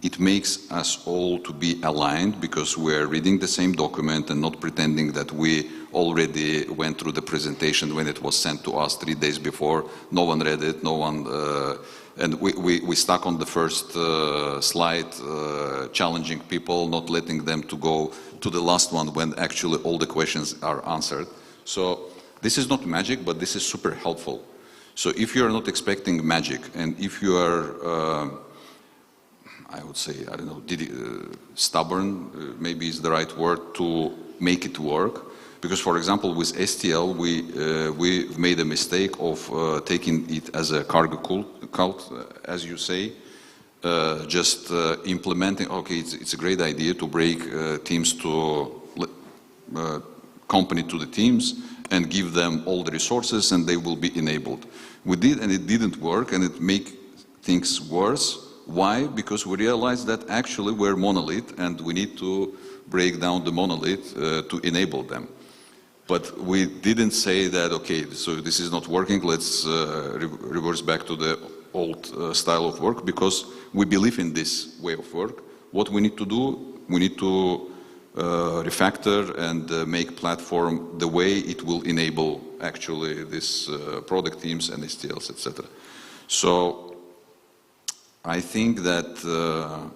It makes us all to be aligned, because we're reading the same document and not pretending that we already went through the presentation when it was sent to us 3 days before. No one read it, no one, and we stuck on the first slide, challenging people, not letting them to go to the last one when actually all the questions are answered. So this is not magic, but this is super helpful. So if you are not expecting magic, and if you are I would say, I don't know, stubborn, maybe is the right word, to make it work. Because, for example, with STL, we made a mistake of taking it as a cargo cult, as you say, just implementing, okay, it's a great idea to break teams to company to the teams and give them all the resources and they will be enabled. We did, and it didn't work, and it made things worse. Why? Because we realized that actually we're monolith and we need to break down the monolith to enable them. But we didn't say that, okay, so this is not working, let's reverse back to the old style of work, because we believe in this way of work. What we need to do, we need to refactor and make platform the way it will enable actually this product teams and STLs, etc. So I think that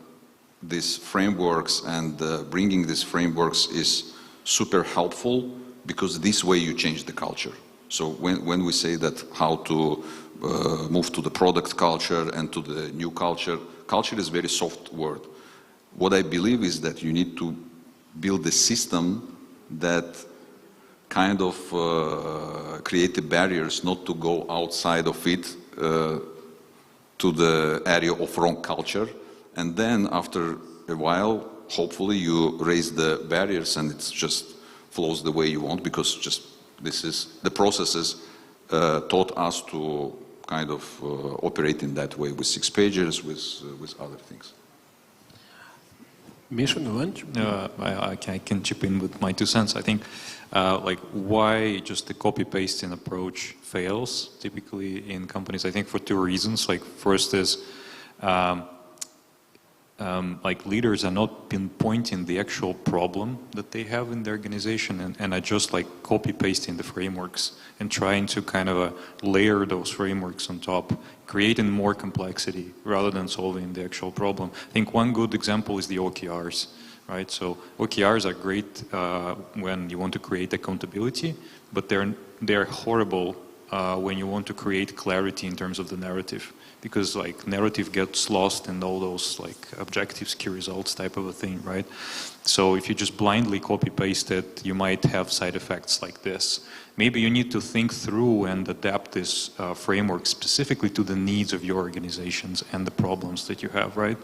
these frameworks and bringing these frameworks is super helpful, because this way you change the culture. So when we say that how to move to the product culture and to the new culture, culture is a very soft word. What I believe is that you need to build a system that kind of create the barriers not to go outside of it to the area of wrong culture, and then after a while, hopefully you raise the barriers and it just flows the way you want, because just this is the processes taught us to kind of operate in that way with 6-pagers, with other things. Misha, I can chip in with my 2 cents. I think like why just the copy-pasting approach fails typically in companies, I think for 2 reasons. Like first is like leaders are not pinpointing the actual problem that they have in the organization and are just like copy-pasting the frameworks and trying to kind of layer those frameworks on top, creating more complexity rather than solving the actual problem. I think one good example is the OKRs, right? So OKRs are great when you want to create accountability, but they're horrible when you want to create clarity in terms of the narrative, because like narrative gets lost in all those like objectives, key results type of a thing, right? So if you just blindly copy paste it, you might have side effects like this. Maybe you need to think through and adapt this framework specifically to the needs of your organizations and the problems that you have, right?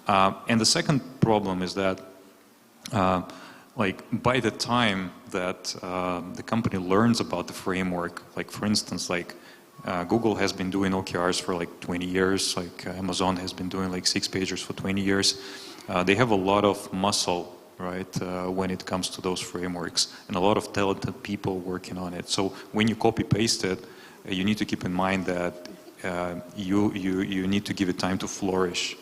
And the second problem is that like by the time that the company learns about the framework, like for instance, like Google has been doing OKRs for like 20 years, like Amazon has been doing like 6-pagers for 20 years. They have a lot of muscle, right, when it comes to those frameworks, and a lot of talented people working on it. So when you copy paste it, you need to keep in mind that you need to give it time to flourish,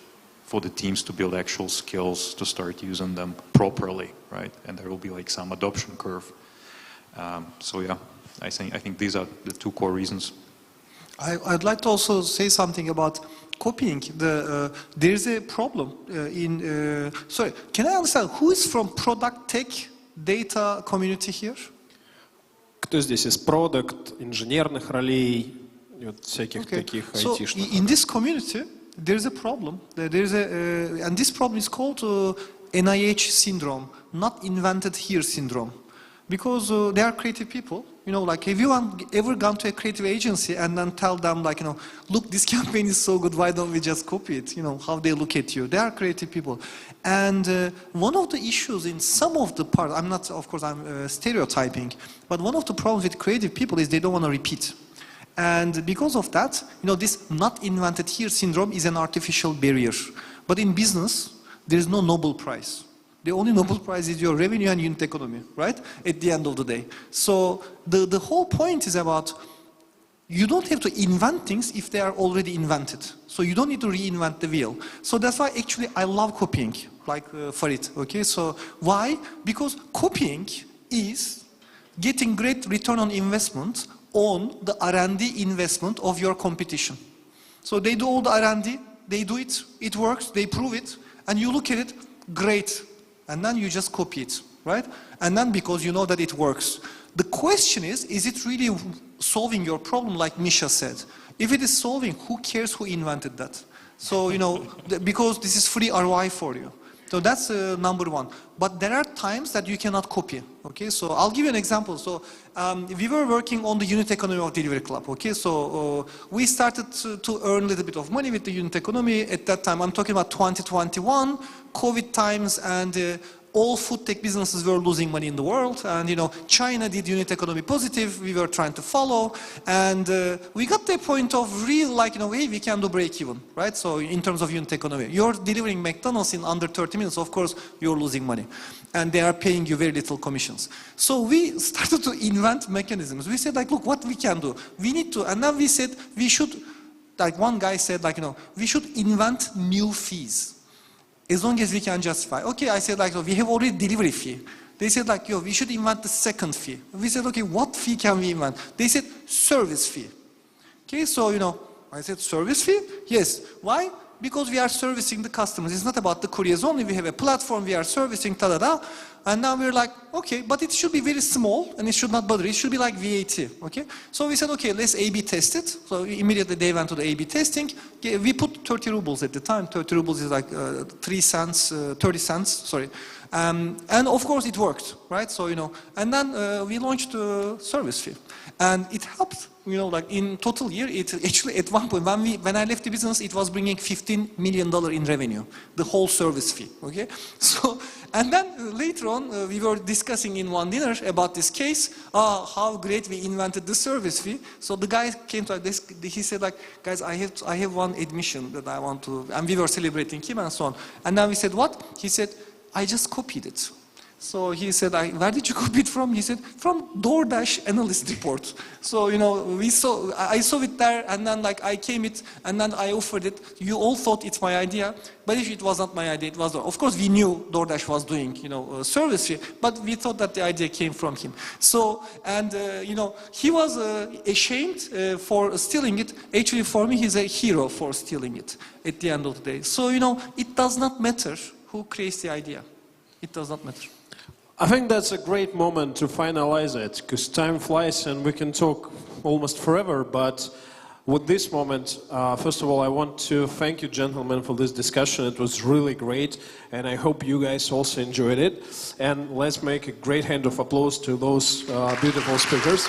for the teams to build actual skills to start using them properly, right? And there will be like some adoption curve. So yeah, I think these are the two core reasons. I'd like to also say something about copying. There's a problem sorry, can I understand who is from product tech data community here? Кто здесь из продукт, инженерных ролей, вот всяких таких So айтишных? in this community, there's a problem. And this problem is called NIH syndrome, not invented here syndrome. Because they are creative people, you know, like have you ever gone to a creative agency and then tell them like, you know, look, this campaign is so good, why don't we just copy it? You know, how they look at you. They are creative people. And one of the issues in some of the parts, I'm not, of course, I'm stereotyping, but one of the problems with creative people is they don't want to repeat. And because of that, you know, this not invented here syndrome is an artificial barrier. But in business, there is no Nobel Prize. The only Nobel Prize is your revenue and unit economy, right? At the end of the day. So the whole point is about you don't have to invent things if they are already invented. So you don't need to reinvent the wheel. So that's why actually I love copying, like Farid, okay? So why? Because copying is getting great return on investment on the R&D investment of your competition. So they do all the R&D, they do it, it works, they prove it, and you look at it, great. And then you just copy it, right? And then because you know that it works. The question is it really solving your problem like Misha said? If it is solving, who cares who invented that? So, you know, because this is free ROI for you. So that's number one. But there are times that you cannot copy, okay? So I'll give you an example. So we were working on the unit economy of Delivery Club, okay? So we started to earn a little bit of money with the unit economy. At that time, I'm talking about 2021, COVID times, and all food tech businesses were losing money in the world. And, you know, China did unit economy positive. We were trying to follow. And we got to a point of real, like, you know, hey, we can do break even, right? So in terms of unit economy, you're delivering McDonald's in under 30 minutes. Of course, you're losing money. And they are paying you very little commissions. So we started to invent mechanisms. We said, like, look, what we can do. We need to, and then we said, we should, like one guy said, like, you know, we should invent new fees. As long as we can justify. Okay, I said like, we have already delivery fee. They said like, yo, we should invent the second fee. We said, okay, what fee can we invent? They said service fee. Okay, so, you know, I said service fee? Yes. Why? Because we are servicing the customers. It's not about the couriers only. We have a platform, we are servicing, ta-da-da. And now we're like, okay, but it should be very small and it should not bother. It should be like VAT, okay? So we said, okay, let's A-B test it. So immediately they went to the A-B testing. We put 30 rubles at the time. 30 rubles is like 30 cents, sorry. And of course it worked, right? So, you know, and then we launched a service fee. And it helped, you know, like in total year, it actually at one point, when I left the business, it was bringing $15 million in revenue, the whole service fee, okay? So, and then later on, we were discussing in one dinner about this case, how great we invented the service fee. So the guy came to this, he said like, guys, I have one admission that I want to, and we were celebrating him and so on. And then we said, what? He said, I just copied it. So he said, where did you copy it from? He said, from DoorDash analyst report. So, you know, I saw it there, and then like I came it, and then I offered it. You all thought it's my idea, but if it was not my idea, it was not. Of course, we knew DoorDash was doing, you know, service fee, but we thought that the idea came from him. So, and, you know, he was ashamed for stealing it. Actually, for me, he's a hero for stealing it at the end of the day. So, you know, it does not matter who creates the idea. It does not matter. I think that's a great moment to finalize it, because time flies and we can talk almost forever, but with this moment, first of all, I want to thank you, gentlemen, for this discussion. It was really great, and I hope you guys also enjoyed it. And let's make a great hand of applause to those beautiful speakers.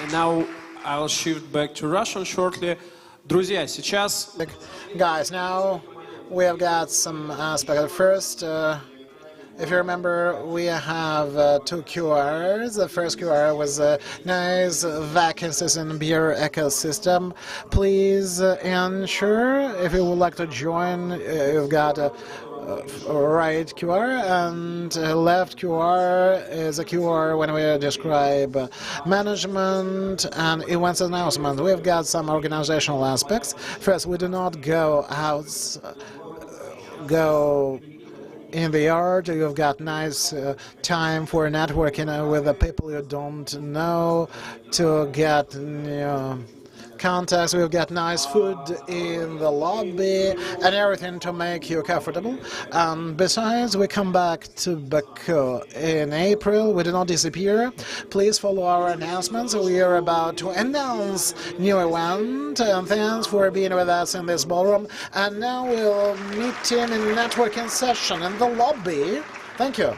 And now I'll shift back to Russian shortly. Друзья, сейчас... Guys, now we have got some aspects. First, if you remember, we have two QRs. The first QR was nice vacancies in beer ecosystem. Please ensure if you would like to join. You've got right QR, and left QR is a QR when we describe management and events announcement. We've got some organizational aspects. First, we do not go in the yard. You've got nice time for networking with the people you don't know, to get contacts. We've got nice food in the lobby and everything to make you comfortable. Besides, we come back to Baku in April. We do not disappear. Please follow our announcements. We are about to announce new event, and thanks for being with us in this ballroom. And now we'll meet him in networking session in the lobby. Thank you.